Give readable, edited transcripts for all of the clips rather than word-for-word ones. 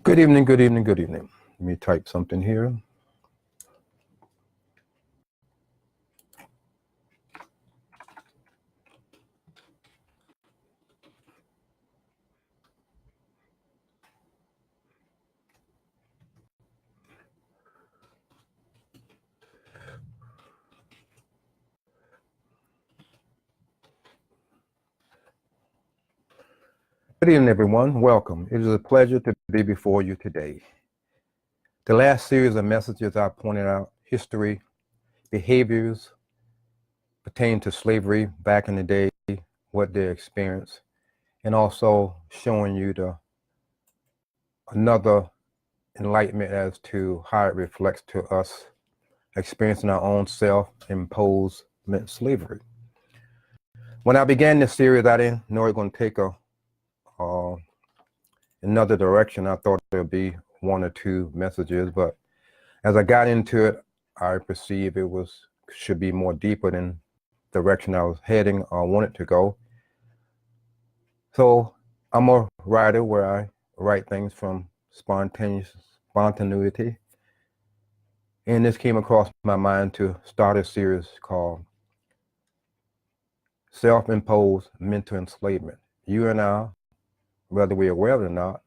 Good evening, good evening, good evening. Let me type something here. Good evening, everyone. Welcome. It is a pleasure to be before you today. The last series of messages I pointed out history, behaviors pertaining to slavery back in the day, what they experienced, and also showing you another enlightenment as to how it reflects to us experiencing our own self-imposed slavery. When I began this series, I didn't know it was going to take another direction. I thought there'd be one or two messages, but as I got into it, I perceived it should be more deeper than the direction I was heading or wanted to go. So I'm a writer where I write things from spontaneity. And this came across my mind to start a series called Self-Imposed Mental Enslavement. You and I, whether we're aware of it or not,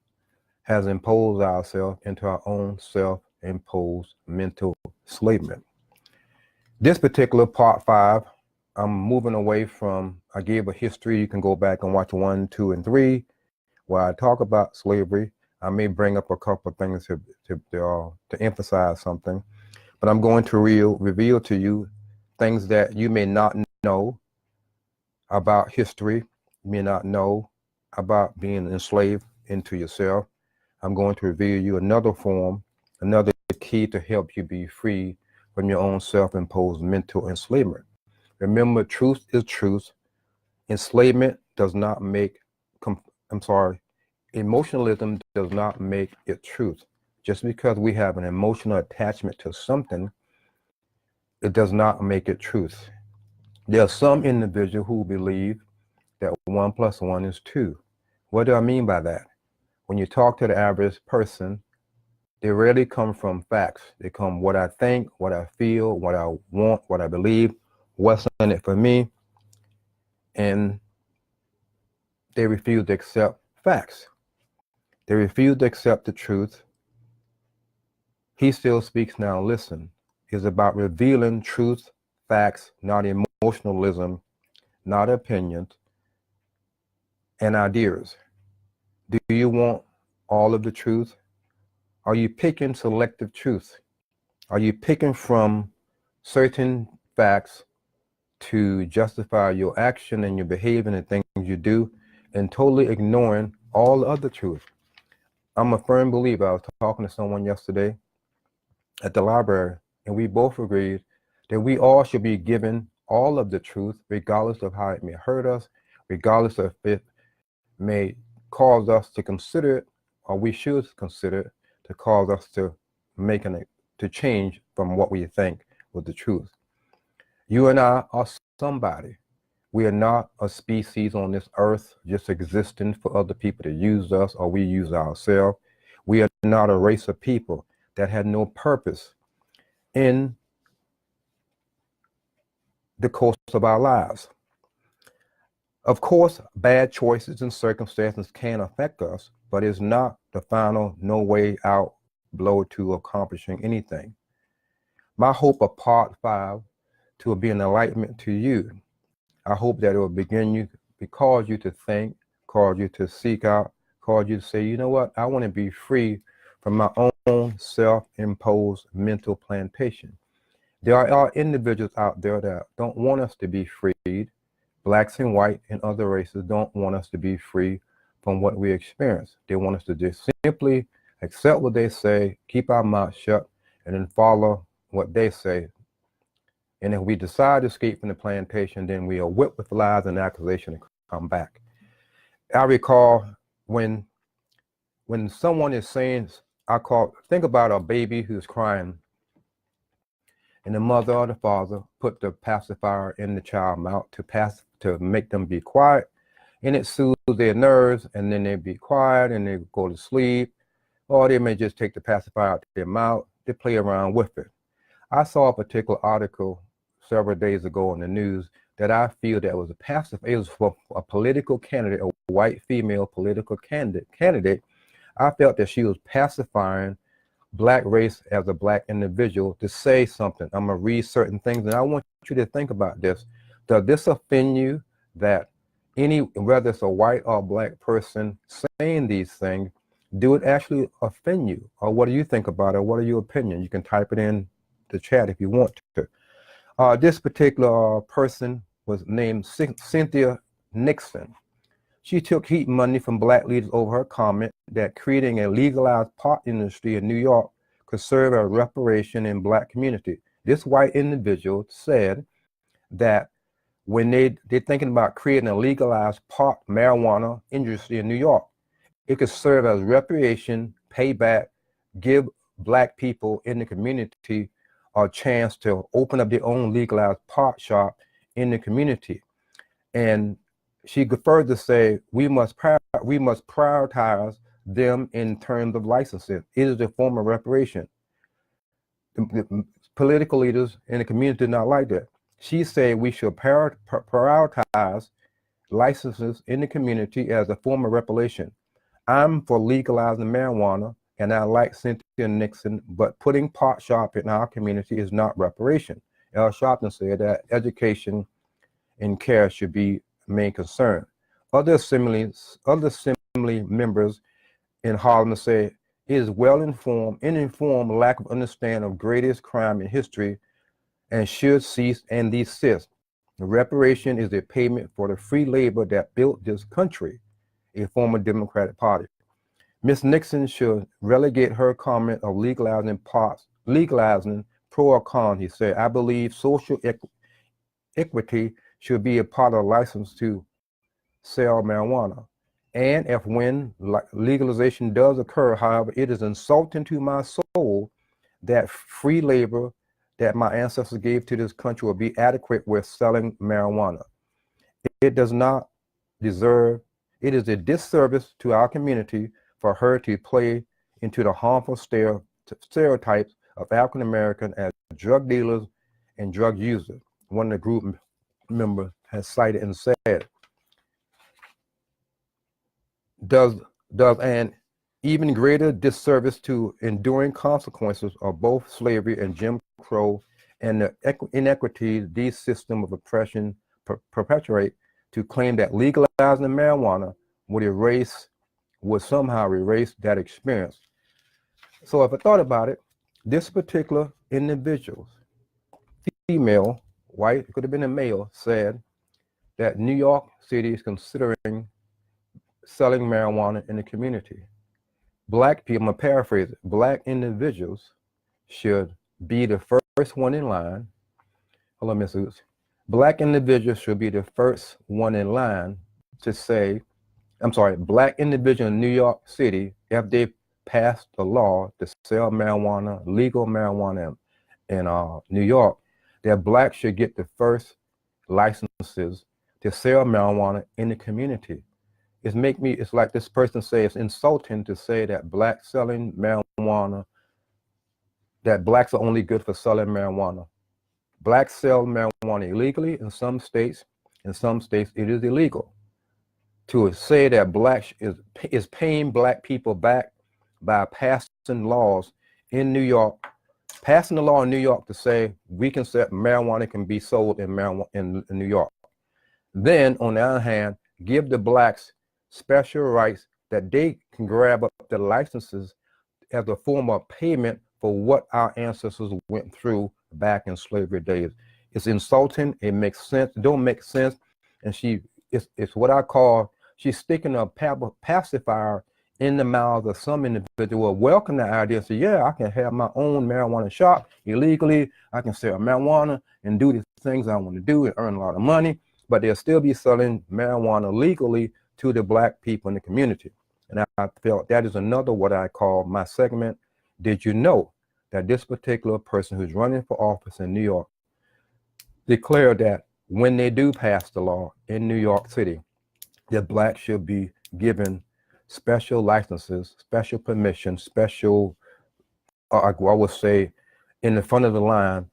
has imposed ourselves into our own self-imposed mental enslavement. This particular part 5, I'm moving away from, I gave a history. You can go back and watch 1, 2, and 3, where I talk about slavery. I may bring up a couple of things to emphasize something, but I'm going to reveal to you things that you may not know about history, you may not know about being enslaved into yourself. I'm going to reveal you another form, another key to help you be free from your own self-imposed mental enslavement. Remember, truth is truth. Enslavement does not make, emotionalism does not make it truth. Just because we have an emotional attachment to something, it does not make it truth. There are some individuals who believe that 1 + 1 is 2. What do I mean by that? When you talk to the average person, they rarely come from facts. They come what I think, what I feel, what I want, what I believe, what's in it for me, and they refuse to accept facts. They refuse to accept the truth. He still speaks now. Listen, it's about revealing truth, facts, not emotionalism, not opinions, and ideas. Do you want all of the truth? Are you picking selective truth? Are you picking from certain facts to justify your action and your behavior and the things you do, and totally ignoring all the other truth? I'm a firm believer. I was talking to someone yesterday at the library, and we both agreed that we all should be given all of the truth, regardless of how it may hurt us, regardless of if it may cause us to consider it, or we should consider it, to cause us to to change from what we think was the truth. You and I are somebody. We are not a species on this earth just existing for other people to use us or we use ourselves. We are not a race of people that had no purpose in the course of our lives. Of course, bad choices and circumstances can affect us, but it's not the final no way out blow to accomplishing anything. My hope of part 5 to be an enlightenment to you. I hope that it will cause you to think, cause you to seek out, cause you to say, you know what, I want to be free from my own self-imposed mental plantation. There are individuals out there that don't want us to be freed. Blacks and white and other races don't want us to be free from what we experience. They want us to just simply accept what they say, keep our mouth shut, and then follow what they say. And if we decide to escape from the plantation, then we are whipped with lies and accusation and come back. I recall when someone is saying, think about a baby who's crying, and the mother or the father put the pacifier in the child's mouth to make them be quiet, and it soothes their nerves, and then they be quiet and they go to sleep. or they may just take the pacifier out their mouth. They play around with it. I saw a particular article several days ago on the news that I feel that was a pacifier. It was for a political candidate, a white female political candidate. I felt that she was pacifying black race as a black individual to say something. I'm gonna read certain things, and I want you to think about this. Does this offend you that whether it's a white or black person saying these things, do it actually offend you? Or what do you think about it? What are your opinions? You can type it in the chat if you want to. This particular person was named Cynthia Nixon. She took heat money from black leaders over her comment that creating a legalized pot industry in New York could serve as reparation in black community. This white individual said that when they're thinking about creating a legalized pot marijuana industry in New York, it could serve as reparation, payback, give black people in the community a chance to open up their own legalized pot shop in the community. And she could further say, we must prioritize them in terms of licensing. It is a form of reparation. The political leaders in the community did not like that. She said we should prioritize licenses in the community as a form of reparation. I'm for legalizing marijuana, and I like Cynthia Nixon, but putting pot shop in our community is not reparation. Al Sharpton said that education and care should be main concern. Other assembly members in Harlem say it is uninformed lack of understanding of greatest crime in history and should cease and desist. Reparation is a payment for the free labor that built this country, a former Democratic Party. Ms. Nixon should relegate her comment of legalizing pro or con, he said. I believe social equity should be a part of license to sell marijuana. And when legalization does occur, however, it is insulting to my soul that free labor that my ancestors gave to this country will be adequate with selling marijuana. It does not deserve, it is a disservice to our community for her to play into the harmful stereotypes of African American as drug dealers and drug users. One of the group members has cited and said, does an even greater disservice to enduring consequences of both slavery and Jim Crow and the inequities these systems of oppression perpetuate to claim that legalizing marijuana would somehow erase that experience. So if I thought about it, this particular individual, female, white, it could have been a male, said that New York City is considering selling marijuana in the community. Black people, I'm gonna paraphrase it, black individuals should be the first one in line. Hold on, Ms. Oots. Black individuals should be the first one in line to say, black individuals in New York City, if they passed a law to sell marijuana, legal marijuana in New York, that blacks should get the first licenses to sell marijuana in the community. It's like this person say it's insulting to say that blacks selling marijuana, that blacks are only good for selling marijuana. Blacks sell marijuana illegally in some states. In some states, it is illegal. To say that blacks is paying black people back by passing laws in New York, passing the law in New York to say we can say marijuana can be sold in New York. Then, on the other hand, give the blacks special rights that they can grab up the licenses as a form of payment for what our ancestors went through back in slavery days. It's insulting. It makes sense. It don't make sense. And it's what I call, she's sticking a pacifier in the mouths of some individual. Welcome the idea and say, yeah, I can have my own marijuana shop illegally. I can sell marijuana and do the things I want to do and earn a lot of money, but they'll still be selling marijuana legally to the black people in the community. And I felt that is another what I call my segment. Did you know that this particular person who's running for office in New York declared that when they do pass the law in New York City, that blacks should be given special licenses, special permission, special, I would say, in the front of the line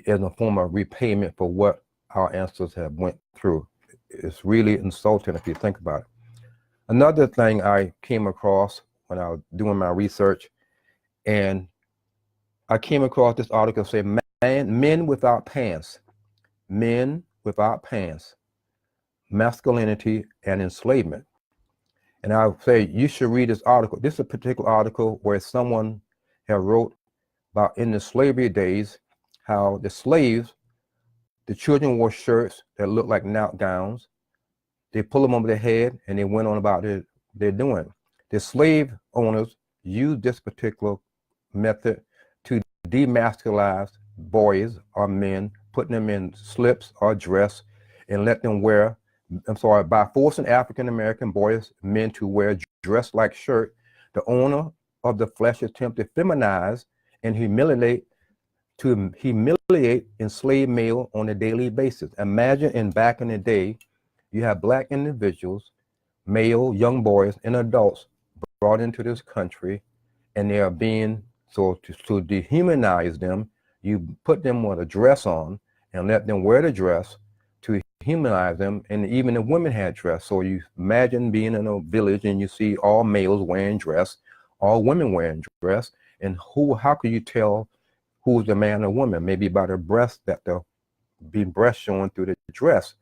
as a form of repayment for what our ancestors have went through. It's really insulting if you think about it. Another thing I came across when I was doing my research, and I came across this article saying men without pants, masculinity and enslavement. And I would say you should read this article. This is a particular article where someone had wrote about in the slavery days, how the slaves, the children wore shirts that looked like nightgowns. They pull them over their head and they went on about their doing. The slave owners used this particular method to demasculize boys or men, putting them in slips or dress and let them wear, by forcing African American boys, men to wear dress-like shirt, the owner of the flesh attempt to feminize and humiliate enslaved male on a daily basis. Imagine back in the day, you have black individuals, male, young boys, and adults brought into this country, and they are being, to dehumanize them, you put them with a dress on and let them wear the dress to humanize them, and even the women had dress. So you imagine being in a village and you see all males wearing dress, all women wearing dress, and how could you tell who's the man or woman? Maybe by their breasts, that they'll be breast showing through the dress.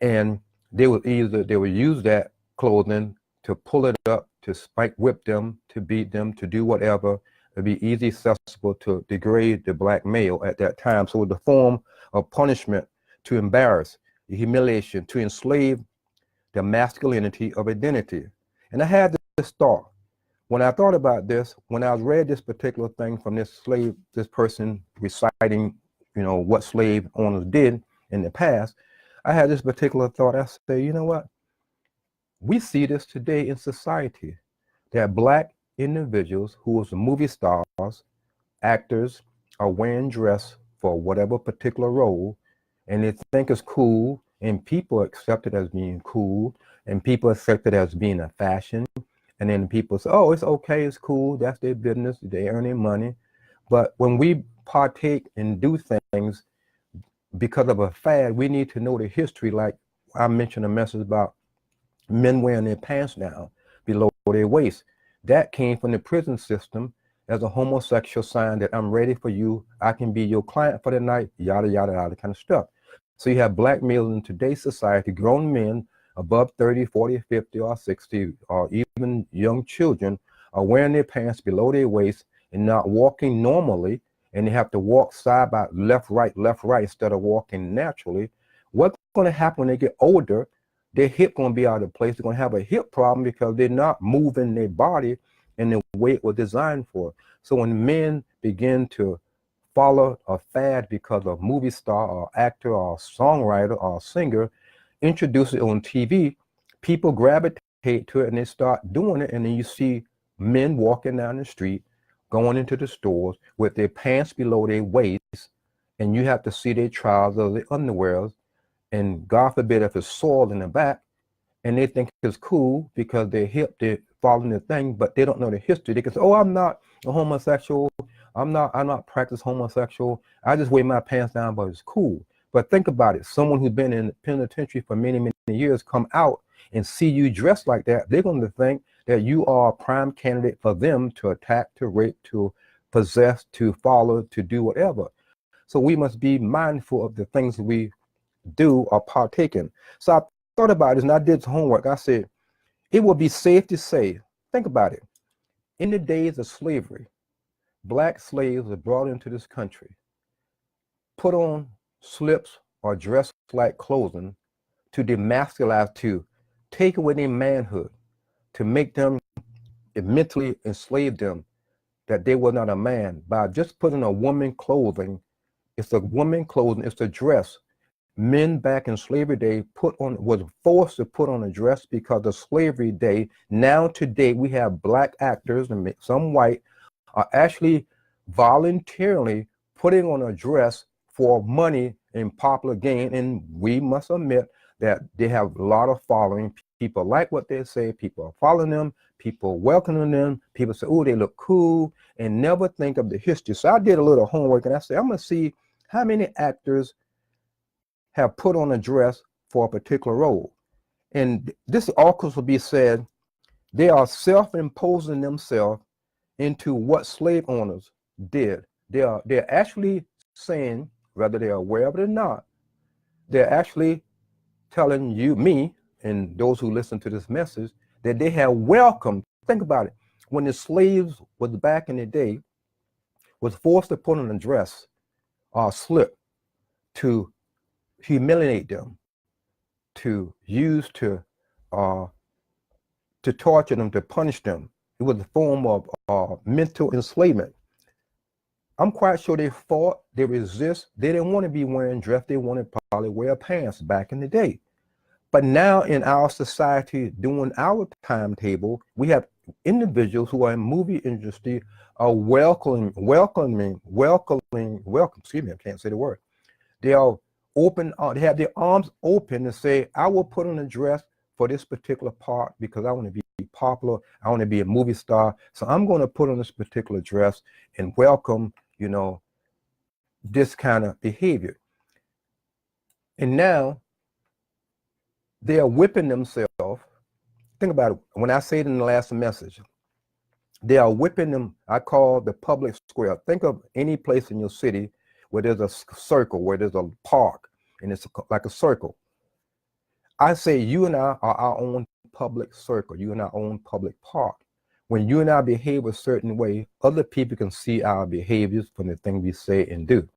And they would use that clothing to pull it up, to spike whip them, to beat them, to do whatever. It'd be easy accessible to degrade the black male at that time. So the form of punishment to embarrass, humiliation, to enslave the masculinity of identity. And I had this thought. When I thought about this, when I read this particular thing from this person reciting, what slave owners did in the past, I had this particular thought. I say, you know what? We see this today in society, that black individuals who are movie stars, actors, are wearing dress for whatever particular role, and they think it's cool, and people accept it as being cool, and people accept it as being a fashion. And then people say, oh, it's okay, it's cool, that's their business, they earn their money. But when we partake and do things because of a fad, we need to know the history. Like I mentioned a message about men wearing their pants down below their waist. That came from the prison system as a homosexual sign that I'm ready for you, I can be your client for the night, yada, yada, yada kind of stuff. So you have black males in today's society, grown men, above 30, 40, 50, or 60, or even young children are wearing their pants below their waist and not walking normally, and they have to walk side by left, right, instead of walking naturally. What's going to happen when they get older? Their hip going to be out of place. They're going to have a hip problem because they're not moving their body in the way it was designed for. So when men begin to follow a fad because of movie star or actor or songwriter or singer, introduce it on TV, people gravitate to it and they start doing it. And then you see men walking down the street, going into the stores with their pants below their waist, and you have to see their trousers, their underwears, and God forbid if it's soiled in the back, and they think it's cool because they're hip, they're following the thing, but they don't know the history. They can say, oh, I'm not a homosexual, I'm not practice homosexual, I just wear my pants down, but it's cool. But think about it, someone who's been in the penitentiary for many, many years come out and see you dressed like that, they're going to think that you are a prime candidate for them to attack, to rape, to possess, to follow, to do whatever. So we must be mindful of the things we do or partake in. So I thought about this and I did some homework. I said, it would be safe to say, think about it, in the days of slavery, black slaves were brought into this country, put on slips or dress-like clothing to demasculize, to take away their manhood, to make them mentally enslave them, that they were not a man. By just putting a woman clothing, it's a woman clothing, it's a dress. Men back in slavery day was forced to put on a dress because of slavery day. Now today we have black actors and some white are actually voluntarily putting on a dress for money and popular gain, and we must admit that they have a lot of following. People like what they say. People are following them. People welcoming them. People say, oh, they look cool, and never think of the history. So I did a little homework, and I said, I'm going to see how many actors have put on a dress for a particular role. And this also will be said, they are self-imposing themselves into what slave owners did. They're actually saying, whether they're aware of it or not, they're actually telling you, me, and those who listen to this message, that they have welcomed. Think about it. When the slaves was back in the day, was forced to put on a dress or slip to humiliate them, to use to torture them, to punish them. It was a form of mental enslavement. I'm quite sure they fought, they resist. They didn't want to be wearing dress. They wanted to probably wear pants back in the day. But now in our society, during our timetable, we have individuals who are in movie industry are welcoming, excuse me, I can't say the word. They are open, they have their arms open to say, I will put on a dress for this particular part because I want to be popular. I want to be a movie star. So I'm going to put on this particular dress and welcome, you know, this kind of behavior. And now they are whipping themselves. Think about it. When I said in the last message, they are whipping them. I call the public square. Think of any place in your city where there's a circle, where there's a park, and it's like a circle. I say you and I are our own public circle, you and our own public park. When you and I behave a certain way, other people can see our behaviors from the things we say and do.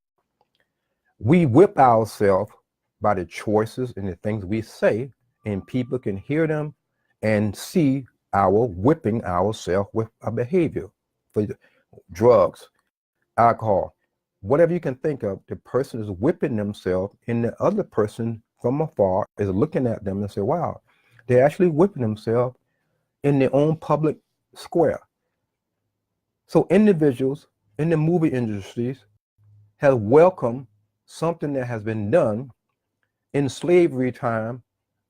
We whip ourselves by the choices and the things we say, and people can hear them and see our whipping ourselves with our behavior. For drugs, alcohol, whatever you can think of, the person is whipping themselves, and the other person from afar is looking at them and say, wow, they're actually whipping themselves in their own public square. So individuals in the movie industries have welcomed something that has been done in slavery time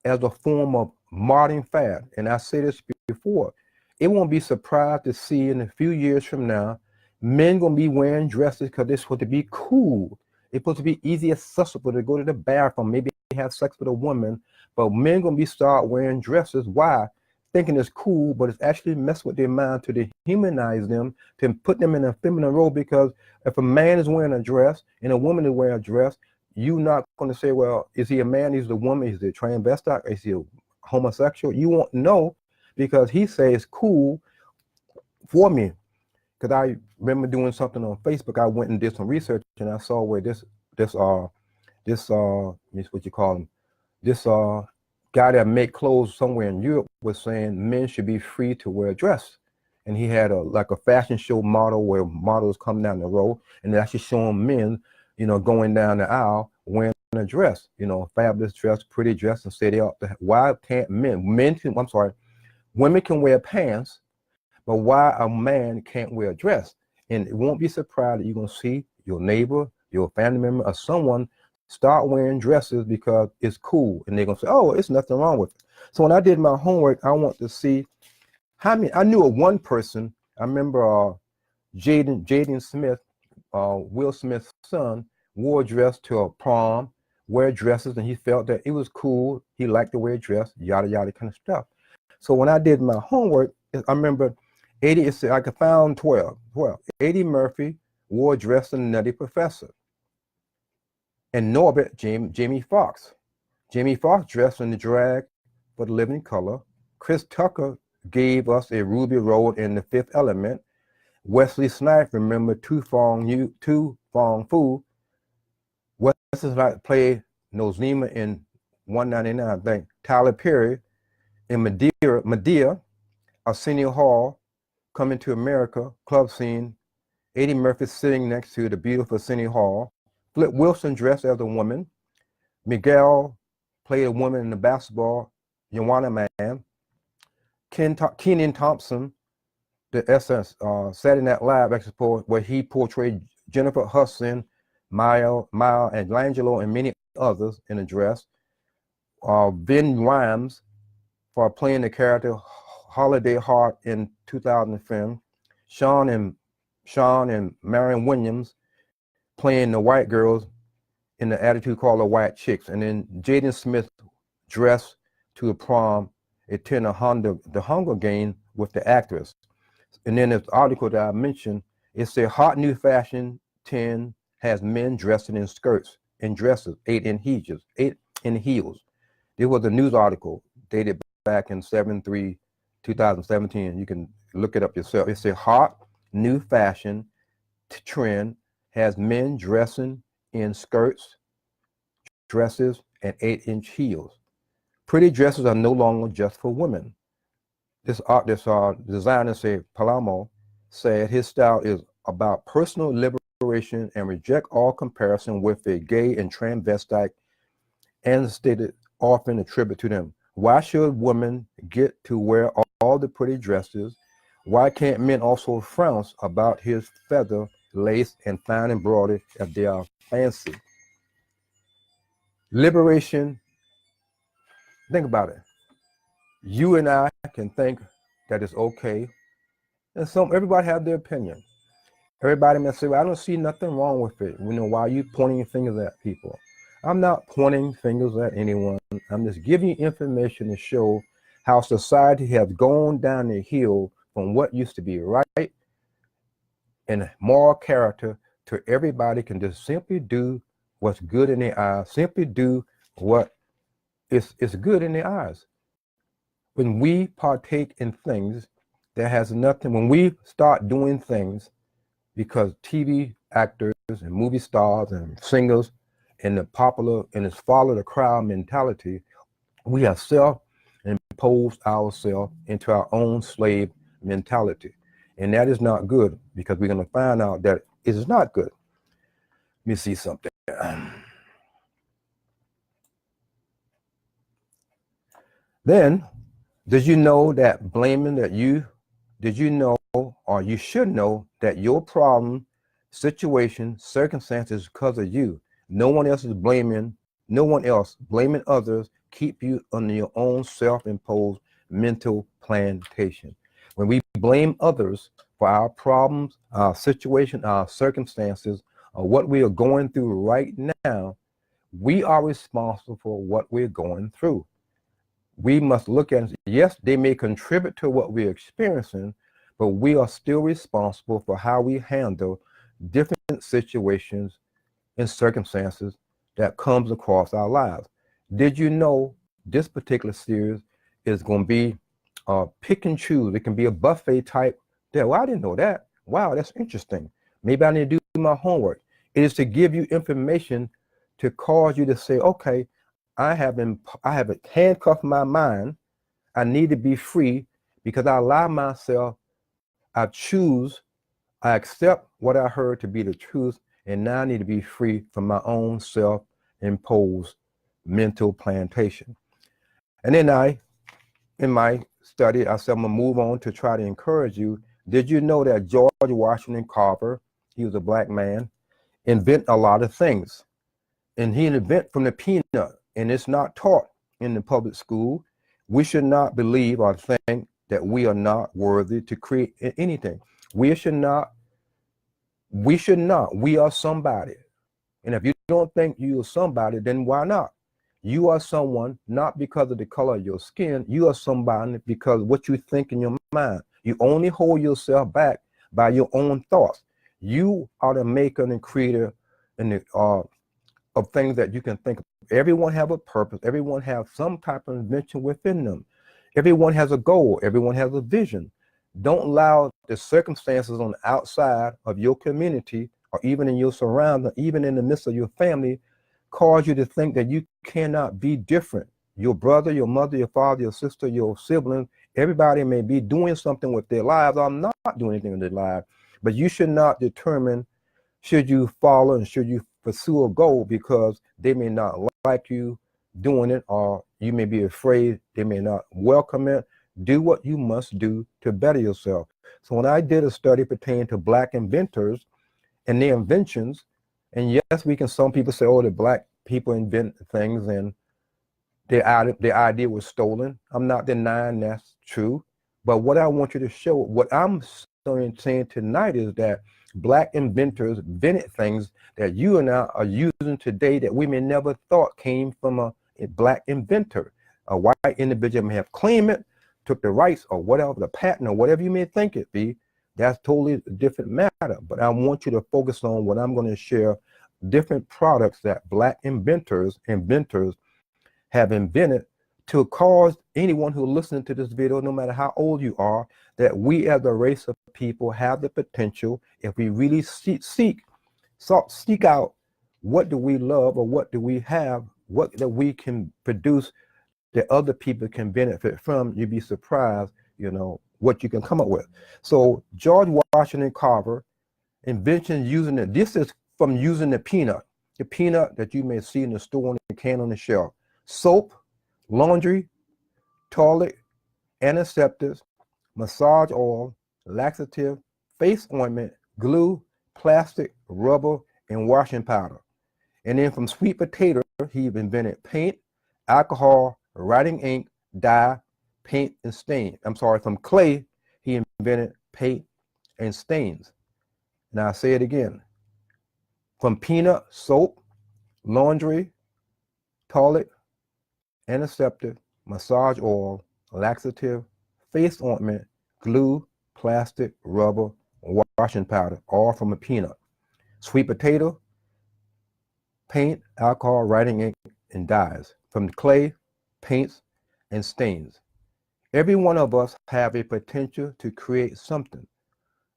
as a form of modern fad. And I say this before, it won't be surprised to see in a few years from now, men gonna be wearing dresses because they're supposed to be cool. It's supposed to be easy accessible to go to the bathroom, maybe have sex with a woman, but men gonna be start wearing dresses. Why? Thinking it's cool, but it's actually mess with their mind to dehumanize them, to put them in a feminine role. Because if a man is wearing a dress and a woman is wearing a dress, you're not going to say, well, is he a man? Is he a woman? Is he a transvestite? Is he a homosexual? You won't know, because he says it's cool for me. Because I remember doing something on Facebook. I went and did some research, and I saw where this what you call him, this guy that make clothes somewhere in Europe was saying men should be free to wear a dress. And he had like a fashion show model where models come down the road and they're actually showing men, you know, going down the aisle wearing a dress, you know, fabulous dress, pretty dress, and say they ought to. Why can't women can wear pants, but why a man can't wear a dress? And it won't be surprised that you're going to see your neighbor, your family member, or someone start wearing dresses because it's cool, and they're going to say, oh, it's nothing wrong with it. So when I did my homework, I want to see how many. I knew of one person. I remember Jaden Smith, Will Smith's son, wore a dress to a prom, wear dresses, and he felt that it was cool. He liked to wear a dress, yada, yada kind of stuff. So when I did my homework, I remember I found 12. Eddie Murphy wore a dress to Nutty Professor. And Norbert, Jamie Foxx. Jamie Foxx dressed in the drag for The Living Color. Chris Tucker gave us a Ruby Road in The Fifth Element. Wesley Snipes, remember Tu Fong Fu. Wesley Snipes played Nozima in 199, I think. Tyler Perry in Medea, Arsenio Hall, Coming to America, club scene. Eddie Murphy sitting next to the beautiful Arsenio Hall. Flip Wilson dressed as a woman. Miguel played a woman in the basketball, Joanna Man. Kenan Thompson, the Essence, Saturday Night Live expo, where he portrayed Jennifer Hudson, Maya Angelou, and many others in a dress. Vin Rhames for playing the character Holiday Hart in 2000 film. Sean and Marion Williams playing the white girls in the Attitude called The White Chicks. And then Jaden Smith dressed to a prom, attend the Hunger Game with the actress. And then this article that I mentioned, it said hot new fashion 10 has men dressing in skirts and dresses, 8 in heels. It was a news article dated back in 2017. You can look it up yourself. It said hot new fashion trend has men dressing in skirts, dresses, and 8-inch heels. Pretty dresses are no longer just for women. This designer said, Palamo said his style is about personal liberation and reject all comparison with the gay and transvestite, and stated often attribute to them. Why should women get to wear all the pretty dresses? Why can't men also frown about his feather, lace, and fine embroidery if they are fancy? Liberation, think about it. You and I can think that it's okay. And everybody have their opinion. Everybody may say, well, I don't see nothing wrong with it. You know, why are you pointing fingers at people? I'm not pointing fingers at anyone. I'm just giving you information to show how society has gone down the hill from what used to be right and moral character to everybody can just simply do what's good in their eyes, simply do what is good in their eyes. When we partake in things that has nothing, when we start doing things because TV actors and movie stars and singers and the popular and it's follow the crowd mentality, we have self-imposed ourselves into our own slave mentality. And that is not good, because we're going to find out that it is not good. Let me see something. Then, did you know that did you know, or you should know, that your problem, situation, circumstances because of you? No one else blaming others keep you under your own self-imposed mental plantation. When we blame others for our problems, our situation, our circumstances, or what we are going through right now, we are responsible for what we're going through. We must look at it. Yes, they may contribute to what we're experiencing, but we are still responsible for how we handle different situations and circumstances that comes across our lives. Did you know this particular series is going to be pick and choose? It can be a buffet type. Well, I didn't know that. Wow, that's interesting. Maybe I need to do my homework. It is to give you information to cause you to say, okay, I have handcuffed my mind. I need to be free because I allow myself, I accept what I heard to be the truth, and now I need to be free from my own self-imposed mental plantation. And then in my study, I said, I'm gonna move on to try to encourage you. Did you know that George Washington Carver, he was a black man, invented a lot of things? And he invented from the peanut, and it's not taught in the public school. We should not believe or think that we are not worthy to create anything. We are somebody. And if you don't think you are somebody, then why not? You are someone not because of the color of your skin. You are somebody because of what you think in your mind. You only hold yourself back by your own thoughts. You are the maker and creator of things that you can think of. Everyone have a purpose. Everyone have some type of invention within them. Everyone has a goal. Everyone has a vision. Don't allow the circumstances on the outside of your community or even in your surroundings, even in the midst of your family, cause you to think that you cannot be different. Your brother, your mother, your father, your sister, your sibling, everybody may be doing something with their lives or not doing anything with their lives, but you should not determine should you follow and should you pursue a goal because they may not like you doing it, or you may be afraid they may not welcome it. Do what you must do to better yourself. So when I did a study pertaining to black inventors and their inventions, and yes, some people say, oh, the black people invent things, and their idea was stolen. I'm not denying that's true. But what I want you to show, what I'm saying tonight is that black inventors invented things that you and I are using today that we may never thought came from a black inventor. A white individual may have claimed it, took the rights or whatever, the patent or whatever you may think it be. That's totally a different matter. But I want you to focus on what I'm going to share, different products that black inventors have invented to cause anyone who listening to this video, no matter how old you are, that we as a race of people have the potential, if we really seek out what do we love or what do we have, what that we can produce that other people can benefit from, you'd be surprised, what you can come up with. So George Washington Carver invention using it. This is from using the peanut that you may see in the store on the can on the shelf. Soap, laundry, toilet, antiseptics, massage oil, laxative, face ointment, glue, plastic, rubber, and washing powder. And then from sweet potato, he invented paint, alcohol, writing ink, dye, paint, and stain. From clay, he invented paint and stains. Now I say it again. From peanut, soap, laundry, toilet, antiseptic, massage oil, laxative, face ointment, glue, plastic, rubber, washing powder, all from a peanut. Sweet potato, paint, alcohol, writing ink, and dyes. From clay, paints, and stains. Every one of us have a potential to create something.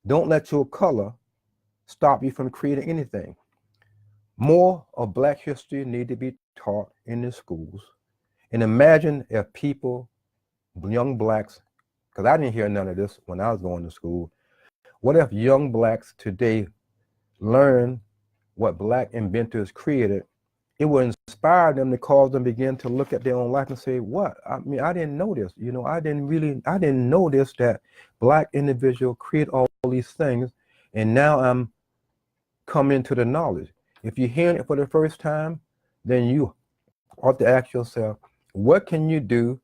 Don't let your color stop you from creating anything. More of Black history need to be taught in the schools. And imagine if people, young Blacks, because I didn't hear none of this when I was going to school, what if young Blacks today learn what Black inventors created? It will inspire them to cause them begin to look at their own life and say, what? I mean, I didn't know this. I didn't know this, that Black individual create all these things. And now I'm coming to the knowledge. If you're hearing it for the first time, then you ought to ask yourself, what can you do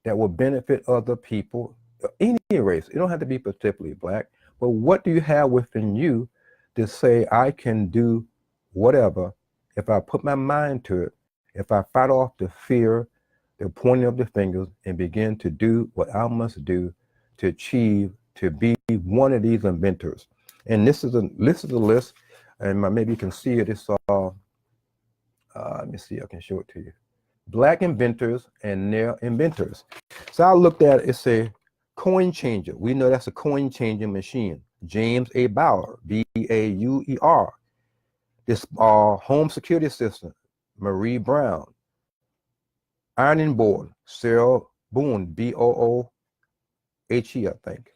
that will benefit other people, any race? It don't have to be particularly Black, but what do you have within you to say, I can do whatever if I put my mind to it, if I fight off the fear, the pointing of the fingers, and begin to do what I must do to achieve, to be one of these inventors. And this is a list, and maybe you can see it. It's let me see, I can show it to you. Black inventors and their inventors. So I looked at it, it's a coin changer. We know that's a coin changing machine. James A. Bauer, B-A-U-E-R. This home security system, Marie Brown. Ironing board, Sarah Boone, B-O-O-H-E, I think.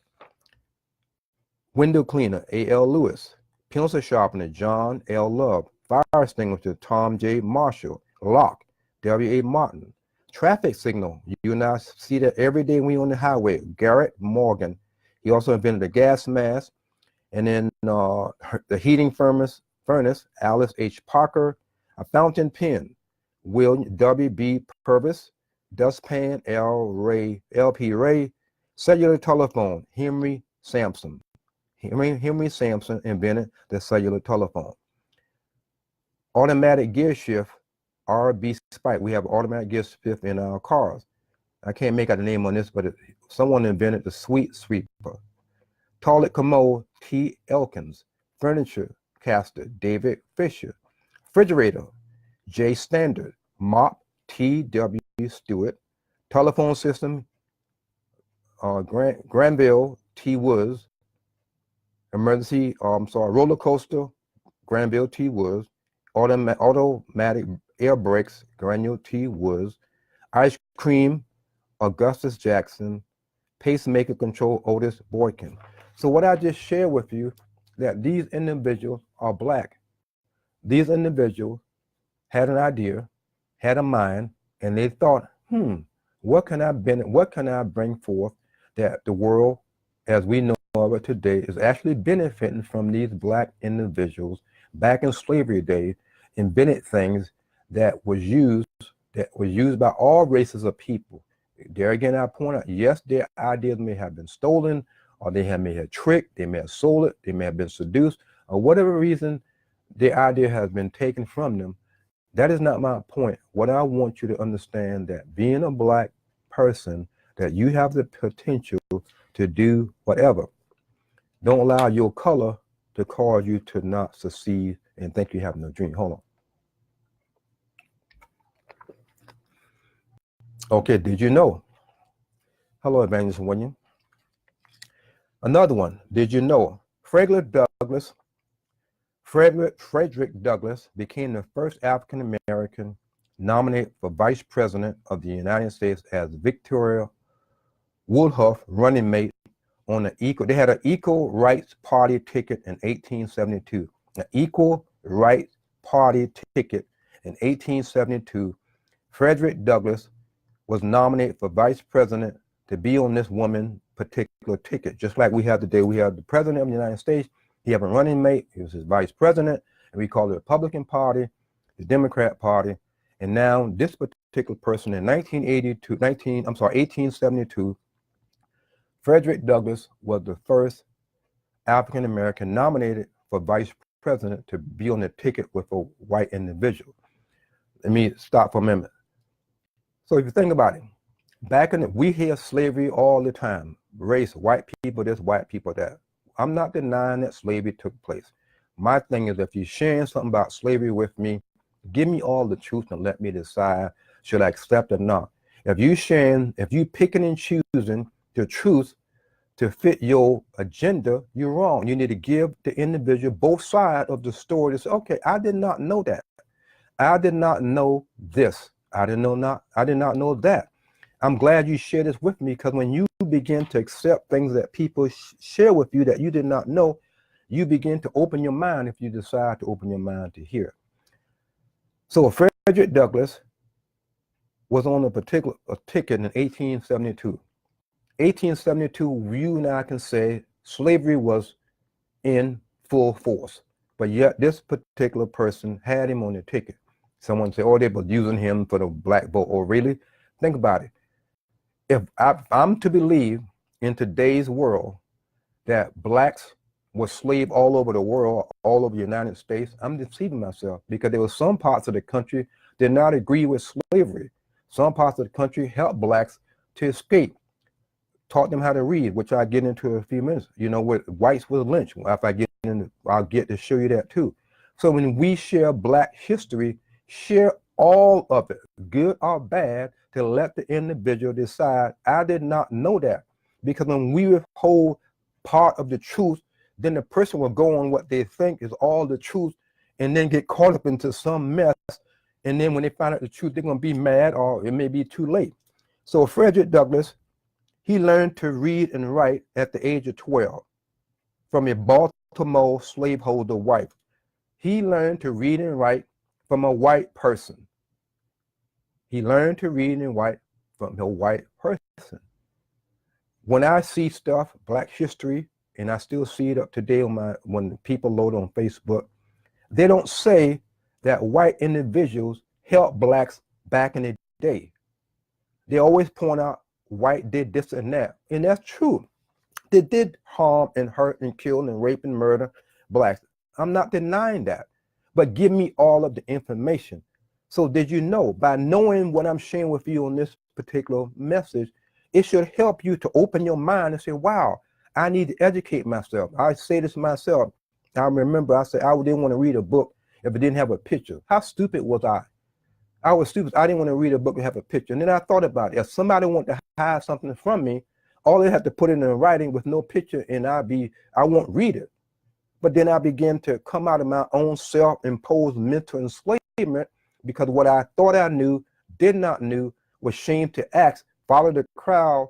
Window cleaner, A.L. Lewis. Pencil sharpener, John L. Love. Fire extinguisher, Tom J. Marshall. Lock, W.A. Martin. Traffic signal, you and I see that every day when you're on the highway, Garrett Morgan. He also invented a gas mask. And then the heating furnace, Alice H. Parker. A fountain pen, William W.B. Purvis. Dustpan, L.P. Ray. Cellular telephone, Henry Sampson. Henry Sampson invented the cellular telephone. Automatic gear shift, R.B. Spike. We have automatic gear shift in our cars. I can't make out the name on this, but someone invented the sweet sweeper. Toilet commode, T. Elkins. Furniture caster, David Fisher. Refrigerator, J. Standard. Mop, T. W. Stewart. Telephone system, Granville T. Woods. Roller coaster, Granville T. Woods. Automatic air brakes, Granville T. Woods. Ice cream, Augustus Jackson. Pacemaker control, Otis Boykin. So what I just shared with you, that these individuals are Black. These individuals had an idea, had a mind, and they thought, what can I bring forth that the world, as we know of it today, is actually benefiting from these Black individuals back in slavery days, invented things that was used that was used by all races of people. There again, I point out, yes, their ideas may have been stolen, or they may have tricked, they may have sold it, they may have been seduced, or whatever reason the idea has been taken from them. That is not my point. What I want you to understand, that being a black person, that you have the potential to do whatever. Don't allow your color to cause you to not succeed and think you have no dream. Hold on. Okay, did you know? Hello, Evangelist William. Another one. Did you know Frederick Douglass became the first African American nominated for Vice President of the United States as Victoria Woodhuff running mate on they had an Equal Rights Party ticket in 1872. An Equal Rights Party ticket in 1872. Frederick Douglass was nominated for vice president to be on this woman's particular ticket. Just like we have today, we have the president of the United States, he have a running mate, he was his vice president, and we call it the Republican Party, the Democrat Party. And now this particular person in 1872, Frederick Douglass was the first African American nominated for vice president to be on the ticket with a white individual. Let me stop for a minute. So if you think about it, we hear slavery all the time. Race, white people this, white people that. I'm not denying that slavery took place. My thing is, if you're sharing something about slavery with me, give me all the truth and let me decide should I accept it or not. If you picking and choosing the truth to fit your agenda, you're wrong. You need to give the individual both sides of the story to say, okay, I did not know that. I did not know this. I did not know that. I'm glad you shared this with me, because when you begin to accept things that people share with you that you did not know, you begin to open your mind if you decide to open your mind to hear. So Frederick Douglass was on a ticket in 1872. 1872, you and I can say slavery was in full force, but yet this particular person had him on the ticket. Someone say, oh, they were using him for the black vote. Oh, really? Think about it. If I'm to believe in today's world that blacks were slaves all over the world, all over the United States, I'm deceiving myself, because there were some parts of the country did not agree with slavery. Some parts of the country helped blacks to escape, taught them how to read, which I'll get into in a few minutes. You know, what whites were lynched. If I get into, I'll get to show you that too. So when we share black history, share all of it, good or bad, to let the individual decide. I did not know that, because when we withhold part of the truth, then the person will go on what they think is all the truth and then get caught up into some mess. And then when they find out the truth, they're going to be mad, or it may be too late. So Frederick Douglass, he learned to read and write at the age of 12 from a Baltimore slaveholder wife. He learned to read and write from a white person. He learned to read and write from a white person. When I see stuff, Black history, and I still see it up today on when people load on Facebook, they don't say that white individuals helped blacks back in the day. They always point out white did this and that, and that's true. They did harm and hurt and kill and rape and murder blacks. I'm not denying that, but give me all of the information. So did you know, by knowing what I'm sharing with you on this particular message, it should help you to open your mind and say, wow, I need to educate myself. I say this myself. I remember I said I didn't want to read a book if it didn't have a picture. How stupid was I? I was stupid. I didn't want to read a book and have a picture. And then I thought about it. If somebody wanted to hide something from me, all they have to put it in writing with no picture, and I won't read it. But then I began to come out of my own self-imposed mental enslavement, because what I thought I knew, did not knew, was ashamed to ask, follow the crowd,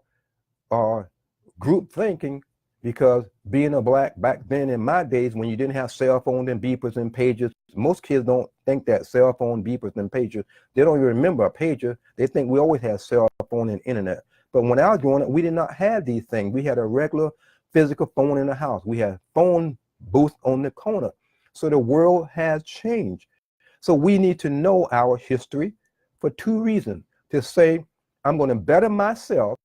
or group thinking. Because being a black back then in my days, when you didn't have cell phones and beepers and pagers, most kids don't think that cell phone, beepers, and pagers, they don't even remember a pager. They think we always had cell phone and internet. But when I was growing up, we did not have these things. We had a regular physical phone in the house. We had phone booth on the corner. So the world has changed. So we need to know our history for two reasons. To say, I'm going to better myself.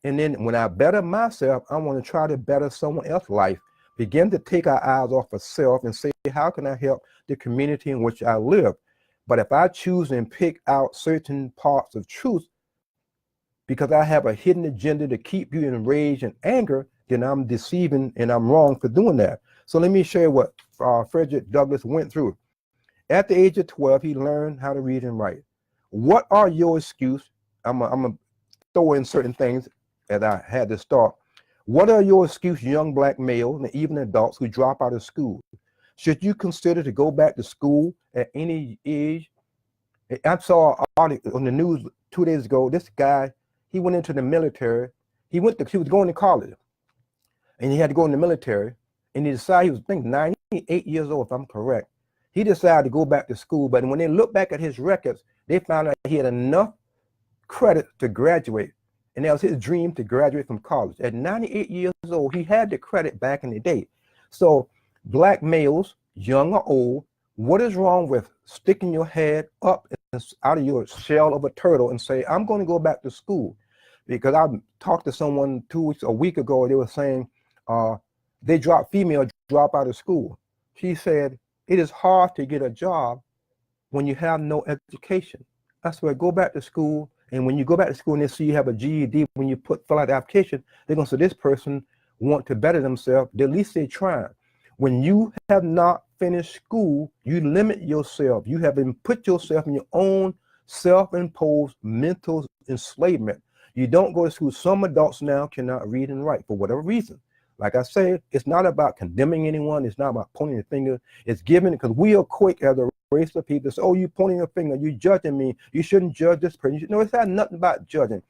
And then when I better myself, I want to try to better someone else's life. Begin to take our eyes off of self and say, how can I help the community in which I live? But if I choose and pick out certain parts of truth because I have a hidden agenda to keep you in rage and anger, then I'm deceiving and I'm wrong for doing that. So let me share what Frederick Douglass went through. At the age of 12, he learned how to read and write. What are your excuses? I'm going to throw in certain things that I had to start. What are your excuses, young black males and even adults who drop out of school? Should you consider to go back to school at any age? I saw an article on the news 2 days ago. This guy, he went into the military. He was going to college, and he had to go in the military. And he decided, he was, I think, 98 years old, if I'm correct. He decided to go back to school, but when they looked back at his records, they found out he had enough credit to graduate. And that was his dream, to graduate from college. At 98 years old, he had the credit back in the day. So black males, young or old, what is wrong with sticking your head up out of your shell of a turtle and say, I'm going to go back to school? Because I talked to someone a week ago, they were saying female drop out of school. She said, it is hard to get a job when you have no education. That's why go back to school. And when you go back to school and they see you have a GED, when you fill out the application, they're going to say this person want to better themselves. At least they're trying. When you have not finished school, you limit yourself. You have put yourself in your own self-imposed mental enslavement. You don't go to school. Some adults now cannot read and write for whatever reason. Like I said, it's not about condemning anyone. It's not about pointing the finger. It's giving, because we are quick as a race of people to say, oh, you pointing a finger, you judging me. You shouldn't judge this person. No, it's not nothing about judging.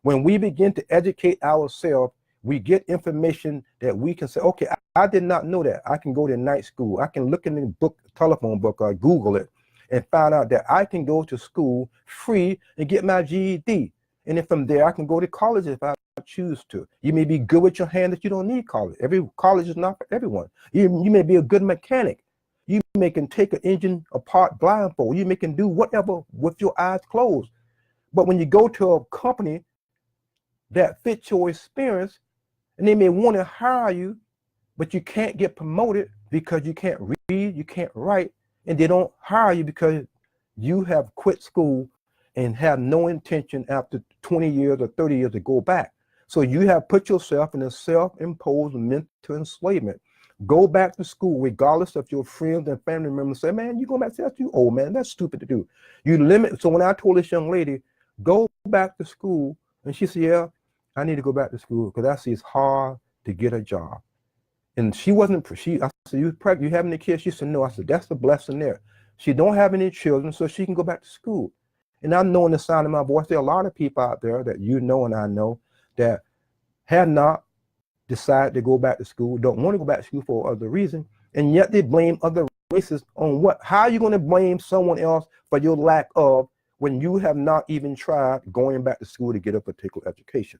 When we begin to educate ourselves, we get information that we can say, okay, I did not know that. I can go to night school. I can look in the telephone book, or Google it, and find out that I can go to school free and get my GED. And then from there, I can go to college if I choose to. You may be good with your hand that you don't need college. Every college is not for everyone. You may be a good mechanic. You may can take an engine apart blindfold. You may can do whatever with your eyes closed. But when you go to a company that fits your experience, and they may want to hire you, but you can't get promoted because you can't read, you can't write, and they don't hire you because you have quit school and have no intention after 20 years or 30 years to go back. So you have put yourself in a self-imposed mental enslavement. Go back to school, regardless of your friends and family members say, man, you go back to school, that's you old, man. That's stupid to do. You limit. So when I told this young lady, go back to school, and she said, yeah, I need to go back to school because I see it's hard to get a job. And she wasn't, I said, you pregnant, you have any kids? She said, no. I said, that's the blessing there. She don't have any children, so she can go back to school. And I'm knowing the sound of my voice. There are a lot of people out there that you know and I know that have not decided to go back to school, don't want to go back to school for other reason, and yet they blame other races on what? How are you going to blame someone else for your lack of, when you have not even tried going back to school to get a particular education?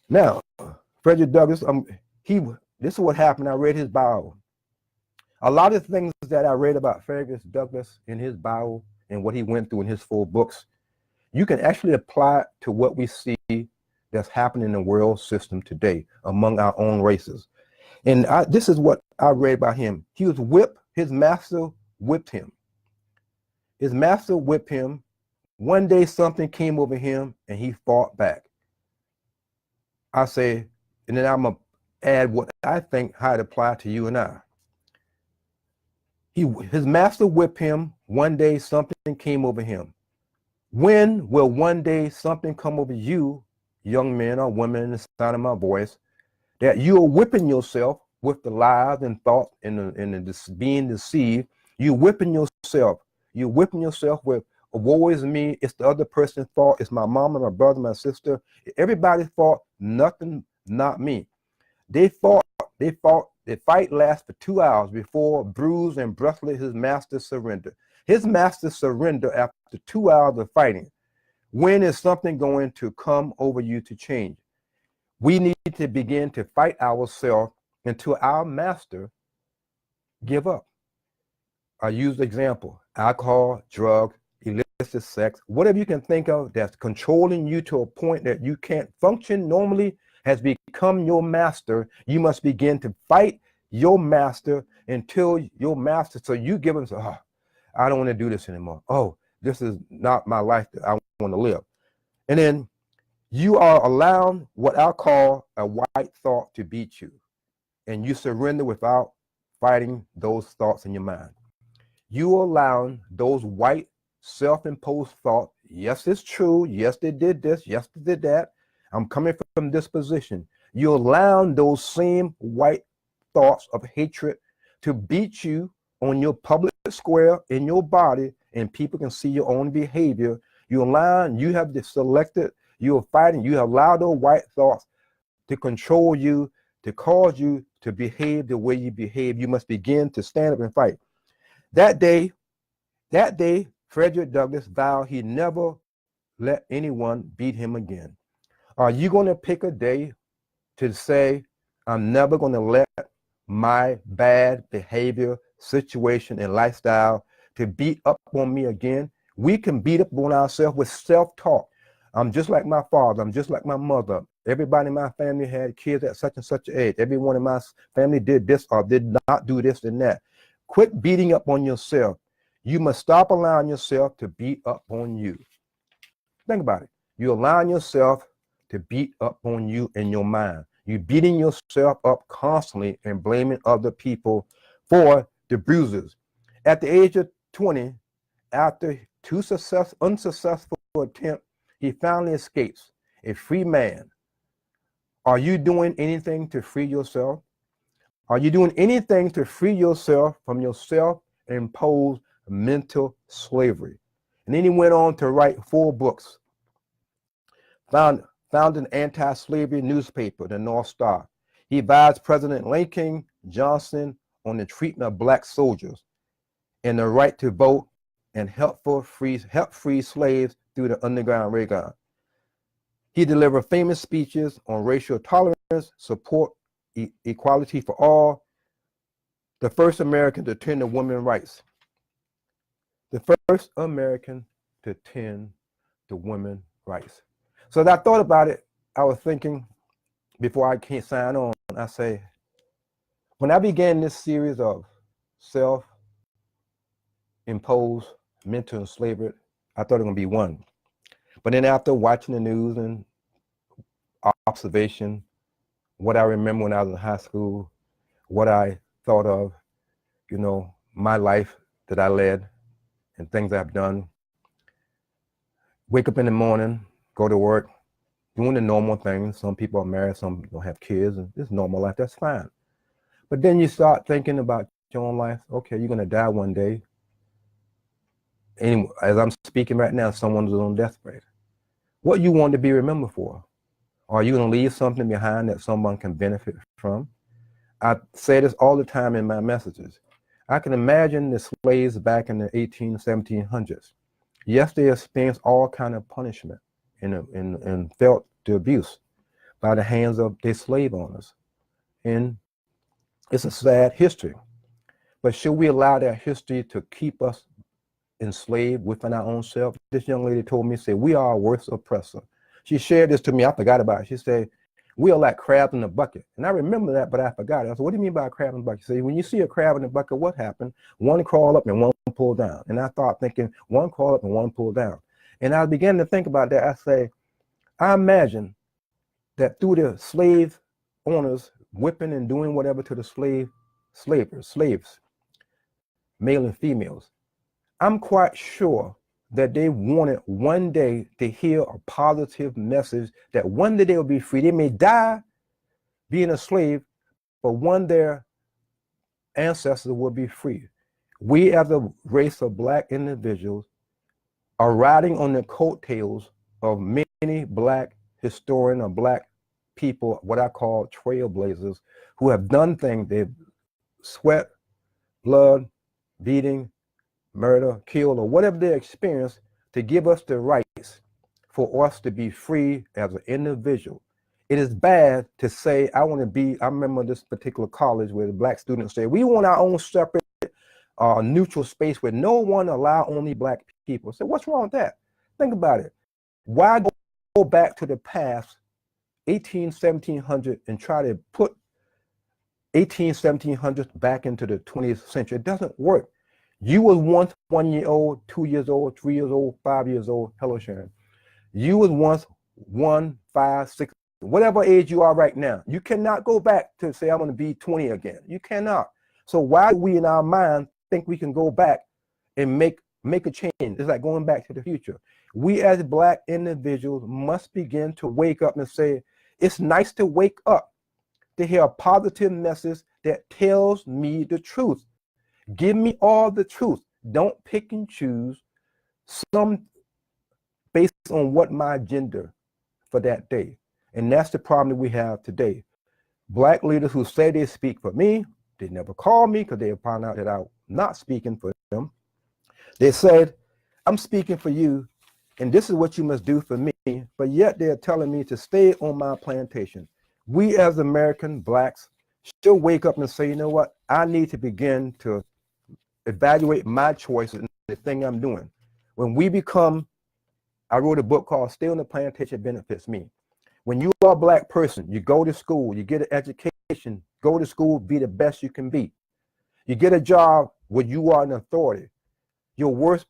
Now, Frederick Douglass, this is what happened. I read his bio. A lot of things that I read about Frederick Douglass in his bio and what he went through in his 4 books, you can actually apply it to what we see that's happening in the world system today among our own races. And this is what I read about him. He was whipped. His master whipped him. His master whipped him. One day something came over him and he fought back. I say, and then I'm going to add what I think how it applies to you and I. His master whipped him. One day something came over him. When will one day something come over you, young men or women, in the sound of my voice, that you are whipping yourself with the lies and thoughts and being deceived? You're whipping yourself. You're whipping yourself with, woe is me, it's the other person's fault, it's my mama, my brother, my sister, everybody's fault, nothing, not me. They fought, the fight lasted for 2 hours before, bruised and breathless, his master surrendered. His master surrendered after 2 hours of fighting. When is something going to come over you to change? We need to begin to fight ourselves until our master give up. I use the example, alcohol, drugs, illicit illicit sex, whatever you can think of that's controlling you to a point that you can't function normally has become your master. You must begin to fight your master until your master, so you give him, oh, I don't want to do this anymore. Oh, this is not my life that I want to live. And then you are allowing what I call a white thought to beat you. And you surrender without fighting those thoughts in your mind. You allowing those white self-imposed thoughts, yes, it's true. Yes, they did this. Yes, they did that. I'm coming from this position. You're allowing those same white thoughts of hatred to beat you on your public square, in your body, and people can see your own behavior. You're allowing, you have selected, you're fighting, you have allowed those white thoughts to control you, to cause you to behave the way you behave. You must begin to stand up and fight. That day, Frederick Douglass vowed he'd never let anyone beat him again. Are you going to pick a day to say, I'm never going to let my bad behavior, situation, and lifestyle to beat up on me again? We can beat up on ourselves with self-talk. I'm just like my father. I'm just like my mother. Everybody in my family had kids at such and such age. Everyone in my family did this or did not do this and that. Quit beating up on yourself. You must stop allowing yourself to beat up on you. Think about it. You're allowing yourself to beat up on you in your mind. You're beating yourself up constantly and blaming other people for the bruises. At the age of 20, after two unsuccessful attempts, he finally escapes, a free man. Are you doing anything to free yourself? Are you doing anything to free yourself from your self-imposed mental slavery? And then he went on to write 4 books. Founded an anti-slavery newspaper, the North Star. He advised President Lincoln Johnson on the treatment of black soldiers and the right to vote, and help free slaves through the Underground Railgun. He delivered famous speeches on racial tolerance, support, equality for all, the first American to attend to women's rights. The first American to attend to women's rights. So as I thought about it, I was thinking, before I can't sign on, I say, when I began this series of self-imposed mental slavery, I thought it was going to be one. But then after watching the news and observation, what I remember when I was in high school, what I thought of, my life that I led and things I've done, wake up in the morning, go to work, doing the normal things. Some people are married, some don't have kids, and it's normal life, that's fine. But then you start thinking about your own life. Okay, you're going to die one day. And as I'm speaking right now, someone's on deathbed. What you want to be remembered for? Are you going to leave something behind that someone can benefit from? I say this all the time in my messages. I can imagine the slaves back in the 1700s. Yes, they experienced all kind of punishment and felt the abuse by the hands of their slave owners. And it's a sad history. But should we allow that history to keep us enslaved within our own self? This young lady told me, said, we are our worst oppressor. She shared this to me. I forgot about it. She said, we are like crabs in a bucket. And I remember that, but I forgot it. I said, what do you mean by a crab in a bucket? She said, when you see a crab in a bucket, what happened? One crawl up and one pull down. And I thought thinking, one crawl up and one pull down. And I began to think about that. I say, I imagine that through the slave owners whipping and doing whatever to the slaves, male and females, I'm quite sure that they wanted one day to hear a positive message that one day they'll be free. They may die being a slave, but one day their ancestors will be free. We as a race of black individuals are riding on the coattails of many black historians or black people, what I call trailblazers, who have done things. They've sweat, blood, beating, murder, kill, or whatever they experience, to give us the rights for us to be free as an individual. It is bad to say, I want to be, I remember this particular college where the black students say, we want our own separate neutral space where no one allow only black people. So what's wrong with that? Think about it. Why go back to the past, 1700, and try to put 1700s back into the 20th century? It doesn't work. You was once 1 year old, 2 years old, 3 years old, 5 years old. Hello, Sharon. You was once 1, 5, 6, whatever age you are right now. You cannot go back to say, I'm going to be 20 again. You cannot. So why do we in our mind think we can go back and make a change? It's like going back to the future. We as black individuals must begin to wake up and say, it's nice to wake up, to hear a positive message that tells me the truth. Give me all the truth. Don't pick and choose some based on what my agenda for that day. And that's the problem that we have today. Black leaders who say they speak for me, they never call me because they found out that I'm not speaking for them. They said, I'm speaking for you, and this is what you must do for me, but yet they're telling me to stay on my plantation. We as American blacks should wake up and say, you know what? I need to begin to evaluate my choices and the thing I'm doing. When we become, I wrote a book called Stay on the Plantation Benefits Me. When you are a black person, you go to school, you get an education, go to school, be the best you can be. You get a job where you are an authority. You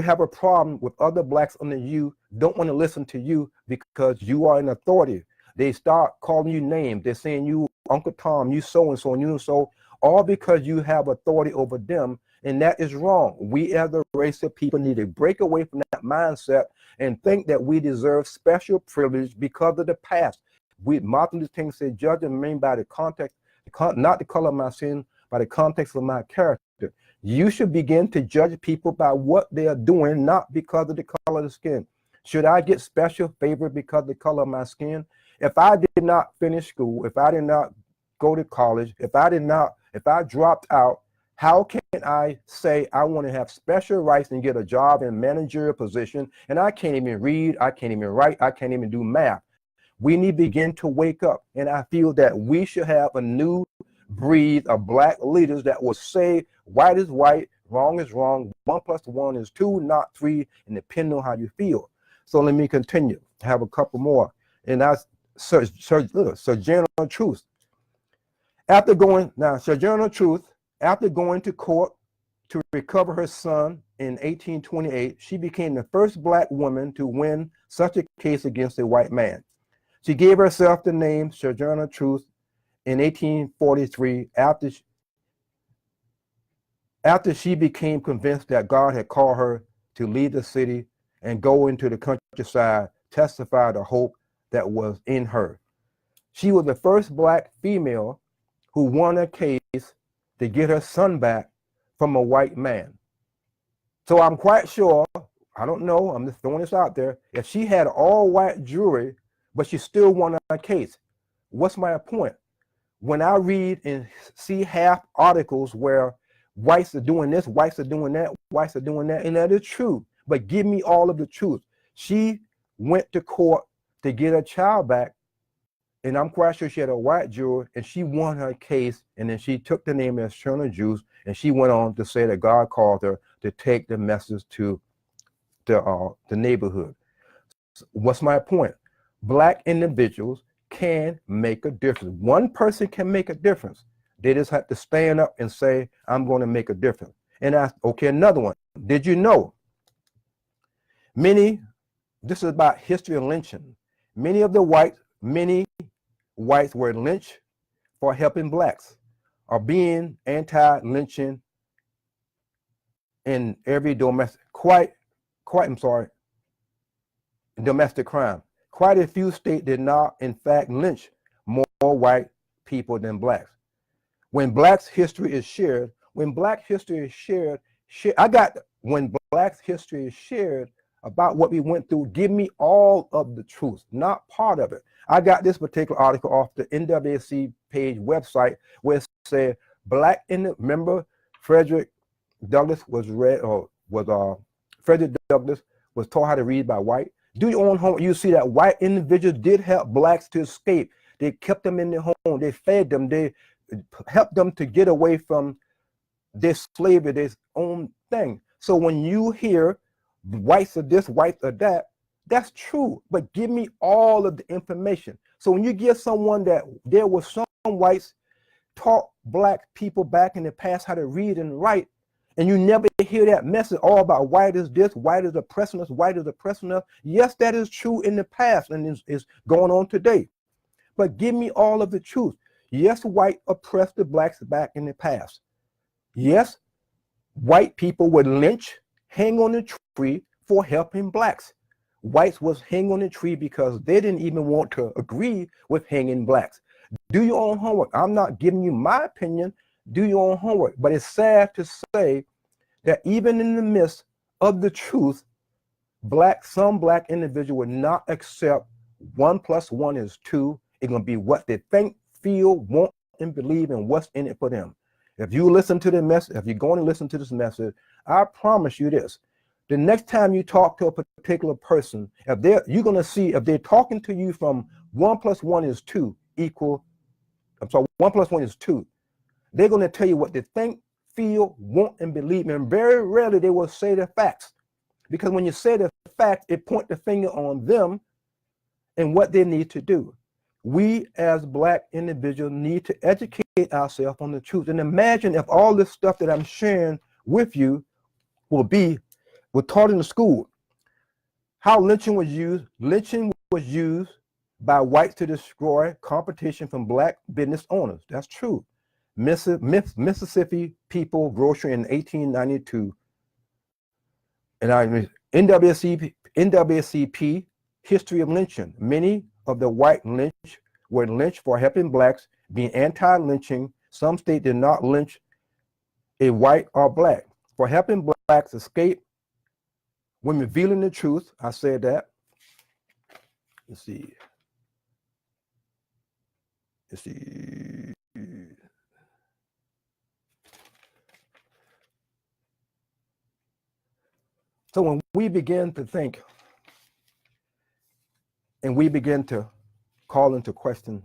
have a problem with other blacks under you, don't want to listen to you because you are an authority. They start calling you names. They're saying you Uncle Tom, you so-and-so, and you and so, all because you have authority over them. And that is wrong. We as a race of people need to break away from that mindset and think that we deserve special privilege because of the past. Martin Luther King said, judge a man by the context, not the color of my sin, by the context of my character. You should begin to judge people by what they are doing, not because of the color of the skin. Should I get special favor because of the color of my skin? If I did not finish school, if I did not go to college, if I dropped out, how can I say I want to have special rights and get a job in managerial position, and I can't even read, I can't even write, I can't even do math? We need to begin to wake up, and I feel that we should have a new breed of black leaders that will say white is white, wrong is wrong, 1 + 1 is 2, not 3, and depending on how you feel. So let me continue. I have a couple more, and that's Sojourner Truth. Sojourner Truth, after going to court to recover her son in 1828, she became the first black woman to win such a case against a white man. She gave herself the name Sojourner Truth in 1843 after she became convinced that God had called her to leave the city and go into the countryside, testify the hope that was in her. She was the first black female who won a case to get her son back from a white man. So I'm quite sure, I don't know, I'm just throwing this out there, if she had all white jury, but she still won a case. What's my point? When I read and see half articles where whites are doing this, whites are doing that, whites are doing that, and that is true, but give me all of the truth. She went to court to get her child back, and I'm quite sure she had a white juror, and she won her case, and then she took the name as Sojourner Truth, and she went on to say that God called her to take the message to the neighborhood. What's my point? Black individuals can make a difference. One person can make a difference. They just have to stand up and say, I'm going to make a difference. And okay, another one. Did you know this is about history of lynching. Many whites were lynched for helping blacks or being anti-lynching in every domestic crime. Quite a few states did not, in fact, lynch more white people than blacks. When Black's history is shared, when Black history is shared, when Black's history is shared about what we went through, give me all of the truth, not part of it. I got this particular article off the NAACP page website where it said remember Frederick Douglass Frederick Douglass was taught how to read by white. Do your own homework. You see that white individuals did help blacks to escape. They kept them in their home. They fed them. They helped them to get away from this slavery, this own thing. So when you hear whites are this, whites are that, that's true. But give me all of the information. So when you give someone that there were some whites taught black people back in the past how to read and write, and you never hear that message all about white is this, white is oppressing us, white is oppressing us. Yes, that is true in the past and is going on today. But give me all of the truth. Yes, white oppressed the blacks back in the past. Yes, white people would lynch, hang on the tree for helping blacks. Whites was hang on the tree because they didn't even want to agree with hanging blacks. Do your own homework. I'm not giving you my opinion. Do your own homework. But it's sad to say that even in the midst of the truth, some black individual would not accept 1 + 1 is 2. It's going to be what they think, feel, want, and believe, and what's in it for them. If you listen to the message, if you're going to listen to this message, I promise you this. The next time you talk to a particular person, you're going to see if they're talking to you from 1 + 1 is 2 equal, 1 + 1 is 2. They're going to tell you what they think, feel, want, and believe. And very rarely they will say the facts. Because when you say the facts, it points the finger on them and what they need to do. We as black individuals need to educate ourselves on the truth. And imagine if all this stuff that I'm sharing with you were taught in the school. How lynching was used. Lynching was used by whites to destroy competition from black business owners. That's true. Mississippi People Grocery in 1892. And NAACP History of Lynching. Many of the white lynch were lynched for helping blacks, being anti-lynching. Some states did not lynch a white or black. For helping blacks escape when revealing the truth, I said that. Let's see. So when we begin to think and we begin to call into question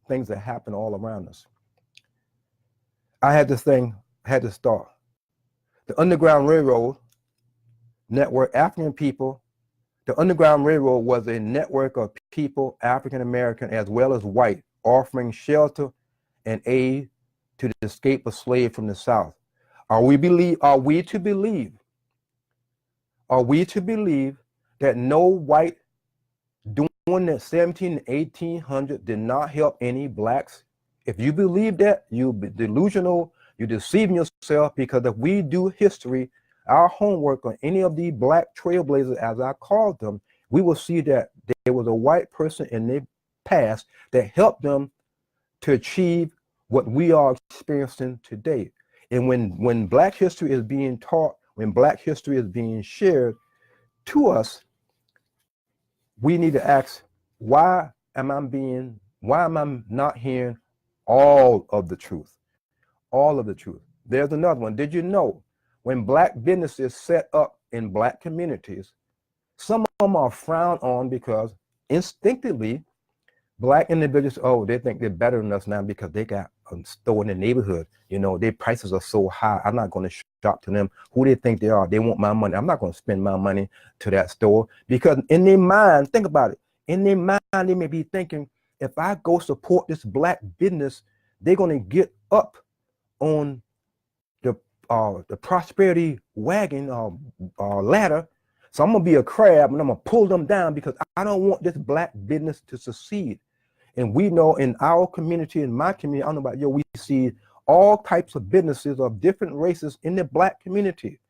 things that happen all around us, I had to start. The Underground Railroad network, African people, the Underground Railroad was a network of people, African American as well as white, offering shelter and aid to the escape of slaves from the South. Are we to believe that no white during the 17 and 1800 did not help any blacks? If you believe that, you're delusional, you're deceiving yourself, because if we do history, our homework on any of these black trailblazers, as I called them, we will see that there was a white person in their past that helped them to achieve what we are experiencing today. And when black history is being taught, when black history is being shared to us, we need to ask, why am I not hearing all of the truth? All of the truth. There's another one. Did you know when black businesses set up in black communities, some of them are frowned on because instinctively black individuals, they think they're better than us now because they got a store in the neighborhood. Their prices are so high. I'm not going to shop to them. Who they think they are? They want my money. I'm not going to spend my money to that store, because in their mind, think about it. In their mind, they may be thinking, if I go support this black business, they're going to get up on the prosperity wagon ladder. So I'm going to be a crab and I'm going to pull them down because I don't want this black business to succeed. And we know in our community, in my community, I don't know about you, we see all types of businesses of different races in the black community.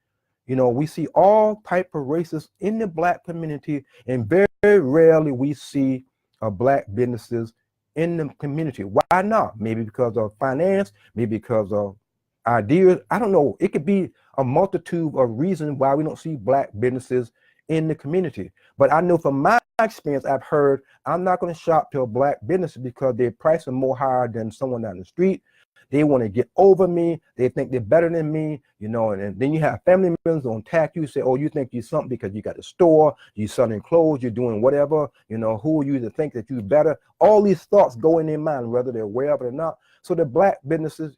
We see all type of races in the black community, and very, very rarely we see black businesses in the community. Why not? Maybe because of finance, maybe because of ideas. I don't know. It could be a multitude of reasons why we don't see black businesses in the community. But I know from my experience, I've heard, I'm not going to shop to a black business because their price is more higher than someone down the street. They want to get over me. They think they're better than me, and then you have family members on attack you, say, oh, you think you're something because you got a store, you're selling clothes, you're doing whatever, who are you to think that you're better? All these thoughts go in their mind, whether they're aware of it or not. So the black businesses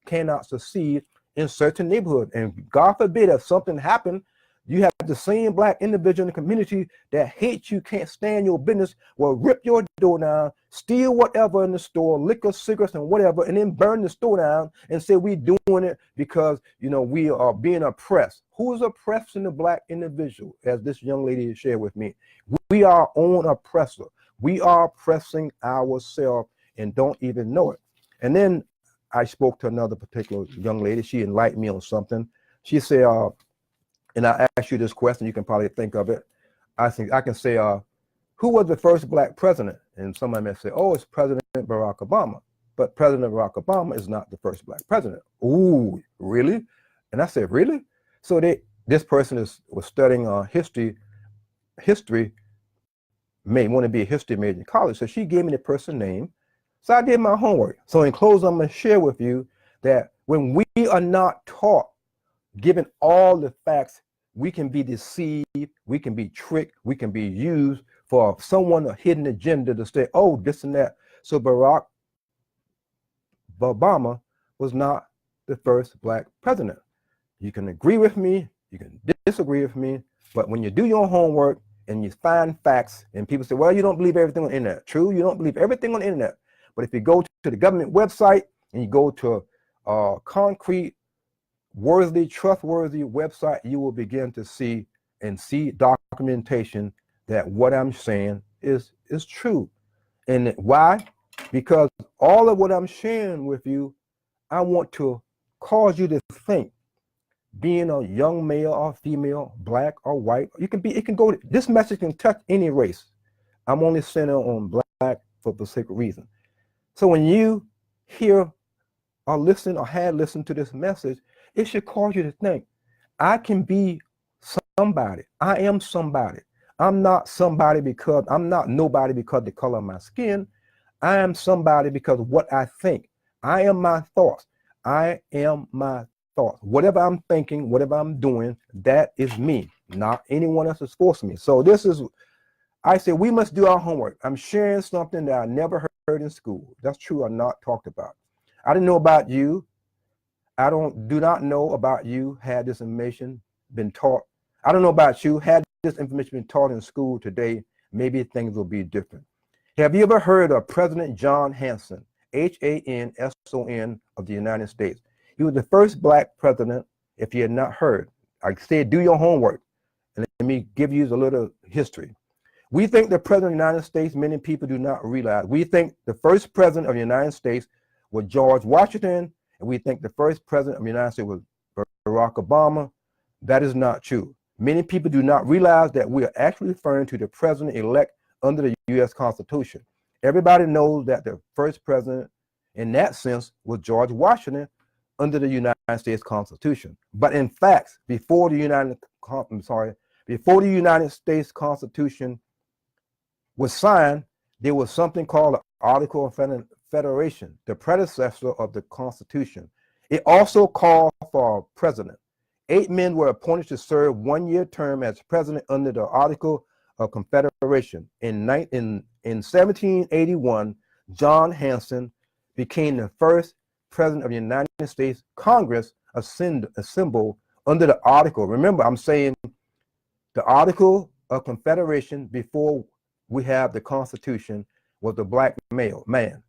cannot succeed, in certain neighborhoods. And God forbid if something happened, you have the same black individual in the community that hates you, can't stand your business, will rip your door down, steal whatever in the store, liquor, cigarettes, and whatever, and then burn the store down and say we doing it because, you know, we are being oppressed. Who is oppressing the black individual? As this young lady shared with me, we are our own oppressor. We are oppressing ourselves and don't even know it. And then I spoke to another particular young lady. She enlightened me on something. She said, and I asked you this question, you can probably think of it. I think I can say, who was the first black president? And somebody may say, oh, it's President Barack Obama. But President Barack Obama is not the first black president. Ooh, really? And I said, really? So this person was studying history, may want to be a history major in college. So she gave me the person's name. So I did my homework. So in closing, I'm going to share with you that when we are not taught, given all the facts, we can be deceived, we can be tricked, we can be used for someone, a hidden agenda to say, oh, this and that. So Barack Obama was not the first black president. You can agree with me, you can disagree with me, but when you do your homework and you find facts and people say, well, you don't believe everything on the internet. True, you don't believe everything on the internet. But if you go to the government website and you go to concrete, worthy, trustworthy website, you will begin to see documentation that what I'm saying is true. And why? Because all of what I'm sharing with you, I want to cause you to think, being a young male or female, black or white, this message can touch any race. I'm only centered on black for the specific reason. So when you hear or listen or had listened to this message, it should cause you to think, I can be somebody. I am somebody. I'm not somebody because I'm not nobody because of the color of my skin. I am somebody because of what I think. I am my thoughts. I am my thoughts. Whatever I'm thinking, whatever I'm doing, that is me. Not anyone else is forcing me. So I say we must do our homework. I'm sharing something that I never heard in school. That's true or not talked about. I didn't know about you. I do not know about you had this information been taught. I don't know about you had this information been taught in school today, maybe things will be different. Have you ever heard of President John Hanson, Hanson of the United States? He was the first black president. If you had not heard, I said, do your homework. And let me give you a little history. We think the president of the United States, many people do not realize, we think the first president of the United States was George Washington, and we think the first president of the United States was Barack Obama. That is not true. Many people do not realize that we are actually referring to the president-elect under the U.S. Constitution. Everybody knows that the first president, in that sense, was George Washington under the United States Constitution. But in fact, before the United States Constitution was signed, there was something called the Article of Federation, the predecessor of the Constitution. It also called for a president. 8 men were appointed to serve 1-year term as president under the Article of Confederation. In 1781, John Hanson became the first president of the United States Congress assembled under the Article. Remember, I'm saying the Article of Confederation before we have the Constitution was the black man.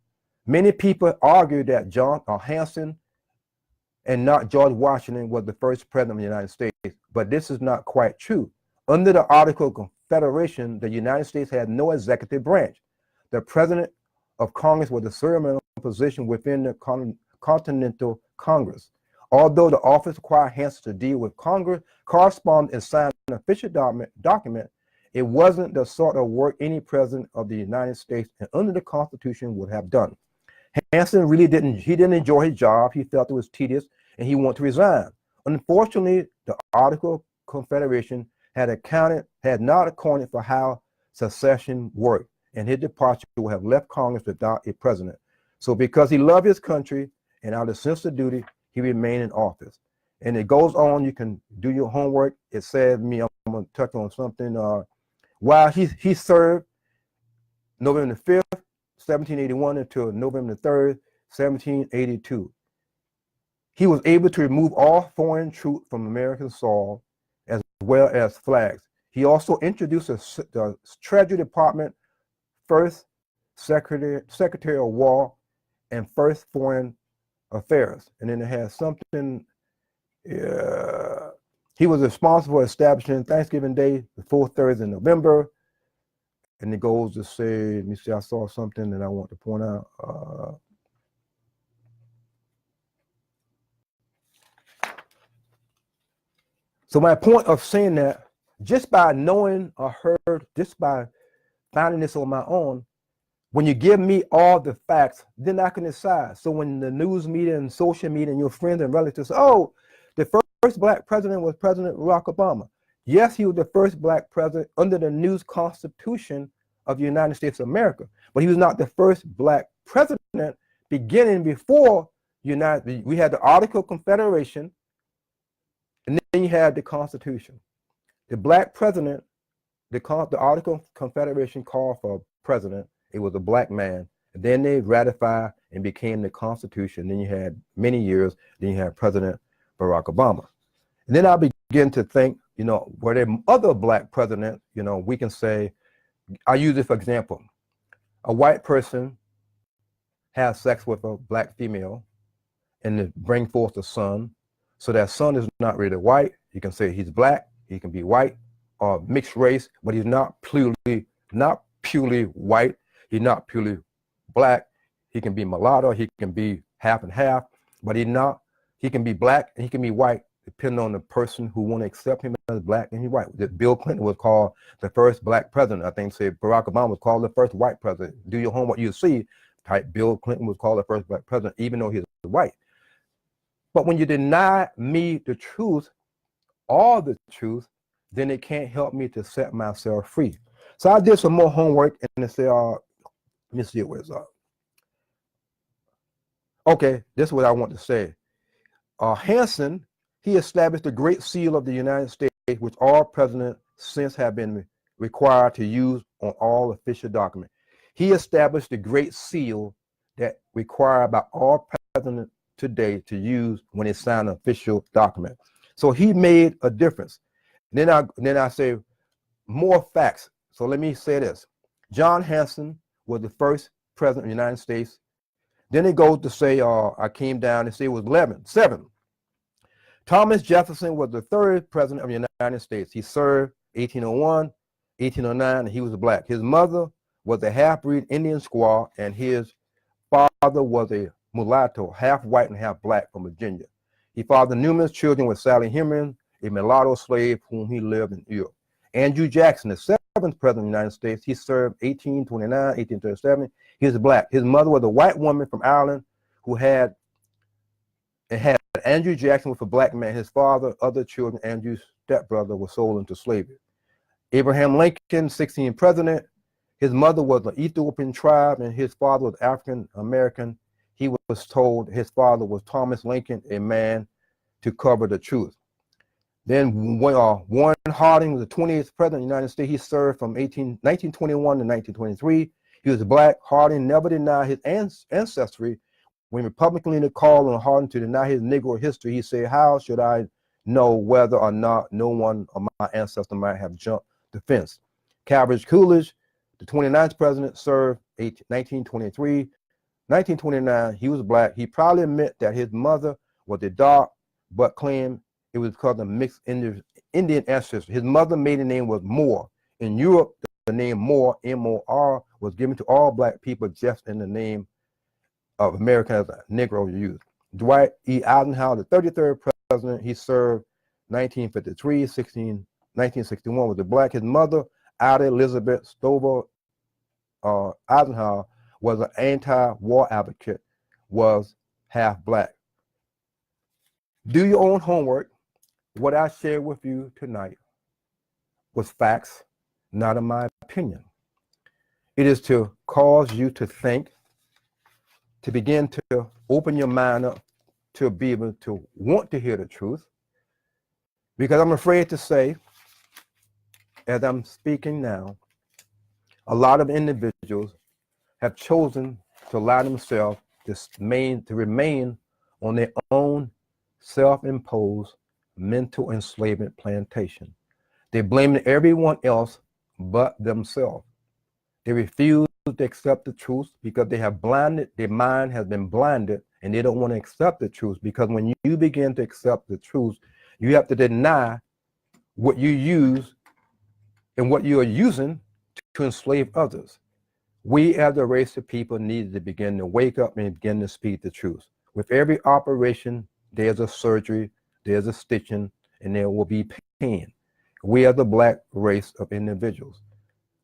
Many people argue that John Hanson and not George Washington was the first president of the United States, but this is not quite true. Under the Article of Confederation, the United States had no executive branch. The president of Congress was a ceremonial position within the Continental Congress. Although the office required Hanson to deal with Congress, correspond and sign an official document, it wasn't the sort of work any president of the United States and under the Constitution would have done. Hanson really didn't enjoy his job. He felt it was tedious and he wanted to resign. Unfortunately, the Article of Confederation had not accounted for how secession worked, and his departure would have left Congress without a president. So because he loved his country and out of sense of duty, he remained in office. And it goes on, you can do your homework. It says I'm going to touch on something. While he served November the 5th, 1781 until November the 3rd, 1782. He was able to remove all foreign troops from American soil as well as flags. He also introduced the Treasury Department, First Secretary of War, and First Foreign Affairs. And then it has something, he was responsible for establishing Thanksgiving Day, the fourth Thursday in November. And it goes to say, let me see, I saw something that I want to point out. So my point of saying that, just by knowing or heard, just by finding this on my own, when you give me all the facts, then I can decide. So when the news media and social media and your friends and relatives say, oh, the first black president was President Barack Obama. Yes, he was the first black president under the new Constitution of the United States of America, but he was not the first black president beginning before we had the Article of Confederation, and then you had the Constitution. The black president, the Article of Confederation called for a president. It was a black man. And then they ratified and became the Constitution. Then you had many years. Then you had President Barack Obama. And then I begin to think, were there other black presidents? We can say, I use it for example. A white person has sex with a black female and to bring forth a son. So that son is not really white. You can say he's black. He can be white or mixed race, but he's not purely white. He's not purely black. He can be mulatto. He can be half and half, but he can be black and he can be white, depending on the person who want to accept him as black and he's white. Bill Clinton was called the first black president. I think Barack Obama was called the first white president. Do your homework, you see, Bill Clinton was called the first black president, even though he's white. But when you deny me the truth, all the truth, then it can't help me to set myself free. So I did some more homework and they say, let me see where it's at. Okay, this is what I want to say. Hansen, he established the Great Seal of the United States, which all presidents since have been required to use on all official documents. He established the Great Seal that required by all presidents today to use when they sign an official document. So he made a difference. Then I say more facts. So let me say this. John Hanson was the first president of the United States. Then it goes to say, I came down and say it was 7. Thomas Jefferson was the third president of the United States. He served 1801, 1809, and he was black. His mother was a half-breed Indian squaw, and his father was a mulatto, half white and half black from Virginia. He fathered numerous children with Sally Hemings, a mulatto slave whom he lived in Europe. Andrew Jackson, the 7th president of the United States, he served 1829, 1837. He was black. His mother was a white woman from Ireland who had Andrew Jackson was a black man. His father, other children, Andrew's stepbrother, was sold into slavery. Abraham Lincoln, 16th president. His mother was an Ethiopian tribe, and his father was African American. He was told his father was Thomas Lincoln, a man to cover the truth. Then Warren Harding was the 28th president of the United States. He served from 1921 to 1923. He was black. Harding never denied his ancestry. When Republican leaders called on Harding to deny his Negro history, he said, how should I know whether or not no one of my ancestors might have jumped the fence? Calvert Coolidge, the 29th president, served 1923. 1929, he was black. He probably admit that his mother was a dark, but claimed it was because of mixed Indian ancestry. His mother's maiden name was Moore. In Europe, the name Moore, M-O-R, was given to all black people just in the name of American as a Negro used. Dwight E. Eisenhower, the 33rd president, he served 1953, 1961, was a black. His mother, Ada Elizabeth Stover Eisenhower, was an anti-war advocate, was half black. Do your own homework. What I shared with you tonight was facts, not in my opinion. It is to cause you to think, to begin to open your mind up, to be able to want to hear the truth. Because I'm afraid to say, as I'm speaking now, a lot of individuals have chosen to allow themselves to remain on their own self-imposed mental enslavement plantation. They blame everyone else but themselves. They refuse to accept the truth because they have blinded, their mind has been blinded, and they don't want to accept the truth, because when you begin to accept the truth, you have to deny what you use and what you are using to enslave others. We as a race of people need to begin to wake up and begin to speak the truth. With every operation, there's a surgery, there's a stitching, and there will be pain. We are the Black race of individuals.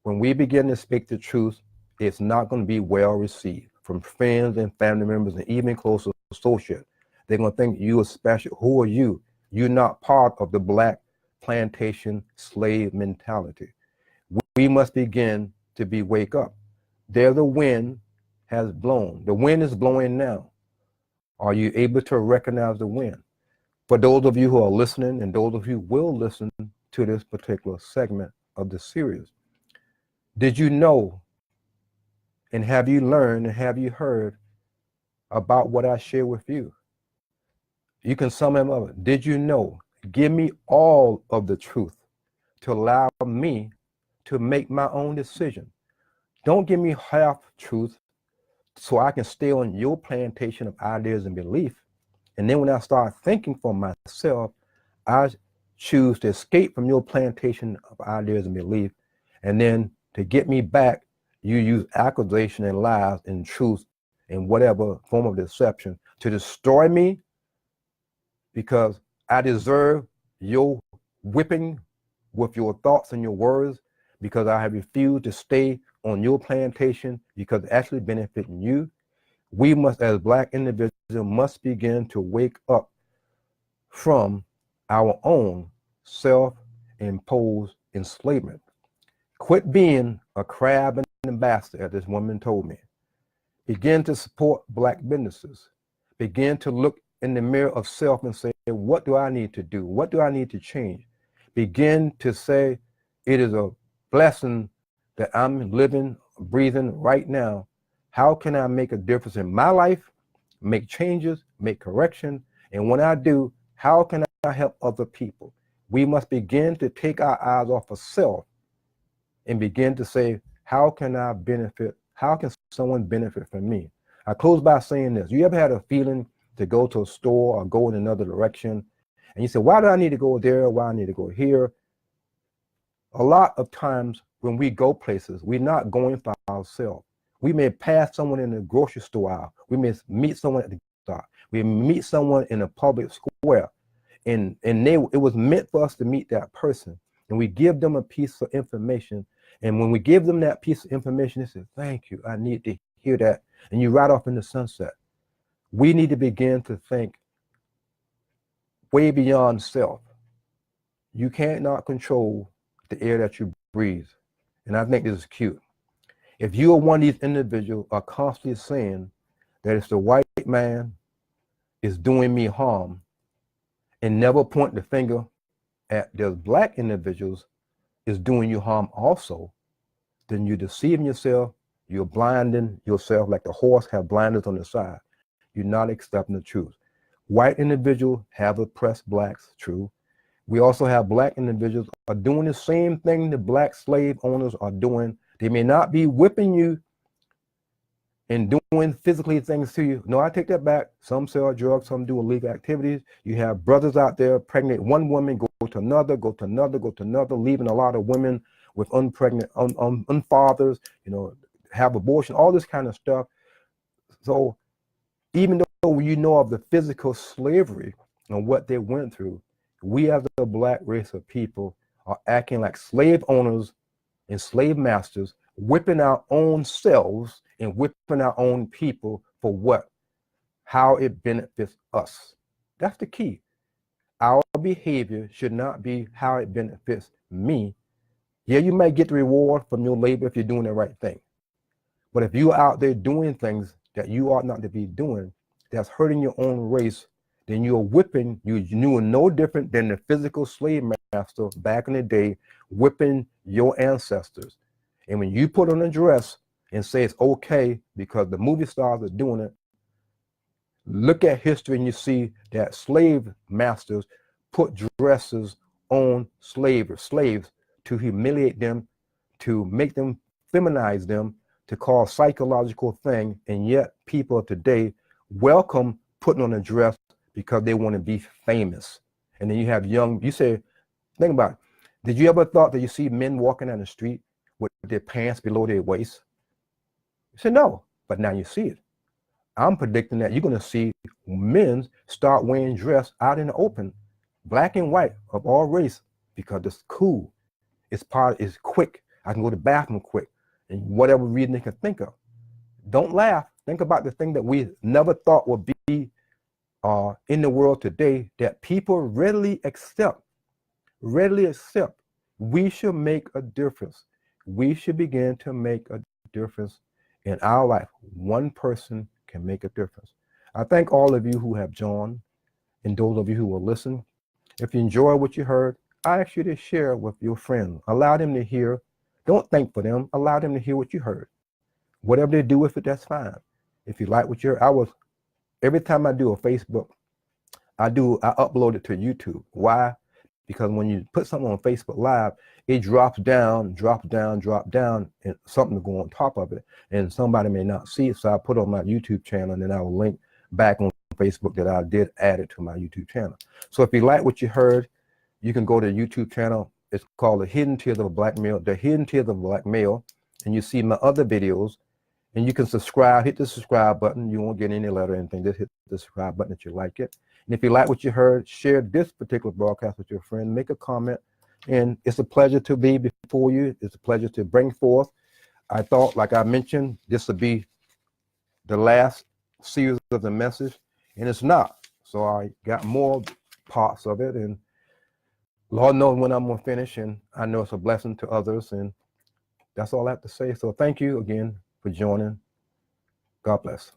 When we begin to speak the truth, it's not going to be well received from friends and family members and even close associates. They're going to think you are special. Who are you? You're not part of the Black plantation slave mentality. We must begin to wake up. There the wind has blown. The wind is blowing now. Are you able to recognize the wind? For those of you who are listening and those of you who will listen to this particular segment of the series, did you know and have you learned and have you heard about what I share with you? You can sum them up. Did you know? Give me all of the truth to allow me to make my own decision. Don't give me half truth so I can stay on your plantation of ideas and belief. And then when I start thinking for myself, I choose to escape from your plantation of ideas and belief. And then to get me back, you use accusation and lies and truth and whatever form of deception to destroy me, because I deserve your whipping with your thoughts and your words, because I have refused to stay on your plantation because it's actually benefiting you. We must, as Black individuals, must begin to wake up from our own self-imposed enslavement. Quit being a crab and ambassador, as this woman told me. Begin to support Black businesses. Begin to look in the mirror of self and say, what do I need to do? What do I need to change? Begin to say, it is a blessing that I'm living, breathing right now. How can I make a difference in my life, make changes, make correction? And when I do, how can I help other people? We must begin to take our eyes off of self and begin to say, how can I benefit? How can someone benefit from me? I close by saying this. You ever had a feeling to go to a store or go in another direction, and you say, why do I need to go there? Why do I need to go here? A lot of times when we go places, we're not going for ourselves. We may pass someone in the grocery store aisle. We may meet someone at the store. We meet someone in a public square, and it was meant for us to meet that person. And we give them a piece of information. And when we give them that piece of information, they say, thank you, I need to hear that. And you ride off in the sunset. We need to begin to think way beyond self. You cannot control the air that you breathe. And I think this is cute. If you are one of these individuals are constantly saying that it's the white man is doing me harm, and never point the finger at the Black individuals is doing you harm also, then you're deceiving yourself, you're blinding yourself like the horse have blinders on the side. You're not accepting the truth. White individuals have oppressed Blacks, true. We also have Black individuals are doing the same thing the Black slave owners are doing. They may not be whipping you and doing physically things to you. No, I take that back. Some sell drugs, some do illegal activities. You have brothers out there pregnant one woman, go to another, go to another, go to another, leaving a lot of women with unpregnant, unfathers, have abortion, all this kind of stuff. So even though you know of the physical slavery and what they went through, we as the Black race of people are acting like slave owners and slave masters, whipping our own selves and whipping our own people for what? How it benefits us. That's the key. Our behavior should not be how it benefits me. Yeah, you may get the reward from your labor if you're doing the right thing. But if you're out there doing things that you ought not to be doing, that's hurting your own race, then you're whipping, you are no different than the physical slave master back in the day, whipping your ancestors. And when you put on a dress and say it's okay because the movie stars are doing it, Look at history and you see that slave masters put dresses on slaves to humiliate them, to make them feminize them, to cause psychological thing. And yet people today welcome putting on a dress because they want to be famous. And then you have you say, think about it. Did you ever thought that you see men walking down the street with their pants below their waist? You said no, but now you see it. I'm predicting that you're going to see men start wearing dress out in the open, black and white of all race, because it's cool. It's quick. I can go to the bathroom quick, and whatever reason they can think of. Don't laugh. Think about the thing that we never thought would be in the world today that people readily accept. We should make a difference. We should begin to make a difference in our life. One person can make a difference. I thank all of you who have joined and those of you who will listen. If you enjoy what you heard, I ask you to share with your friends. Allow them to hear. Don't think for them. Allow them to hear what you heard. Whatever they do with it, that's fine. If you like what you heard, every time I do a Facebook, I upload it to YouTube. Why? Because when you put something on Facebook Live, it drops down, and something to go on top of it. And somebody may not see it, so I put it on my YouTube channel, and then I will link back on Facebook that I did add it to my YouTube channel. So if you like what you heard, you can go to the YouTube channel. It's called The Hidden Tears of a Black Male, The Hidden Tears of a Black Male, and you see my other videos. And you can subscribe, hit the subscribe button. You won't get any letter or anything. Just hit the subscribe button if you like it. And if you like what you heard, share this particular broadcast with your friend. Make a comment. And it's a pleasure to be before you. It's a pleasure to bring forth. I thought, like I mentioned, this would be the last series of the message. And it's not. So I got more parts of it. And Lord knows when I'm going to finish. And I know it's a blessing to others. And that's all I have to say. So thank you again for joining. God bless.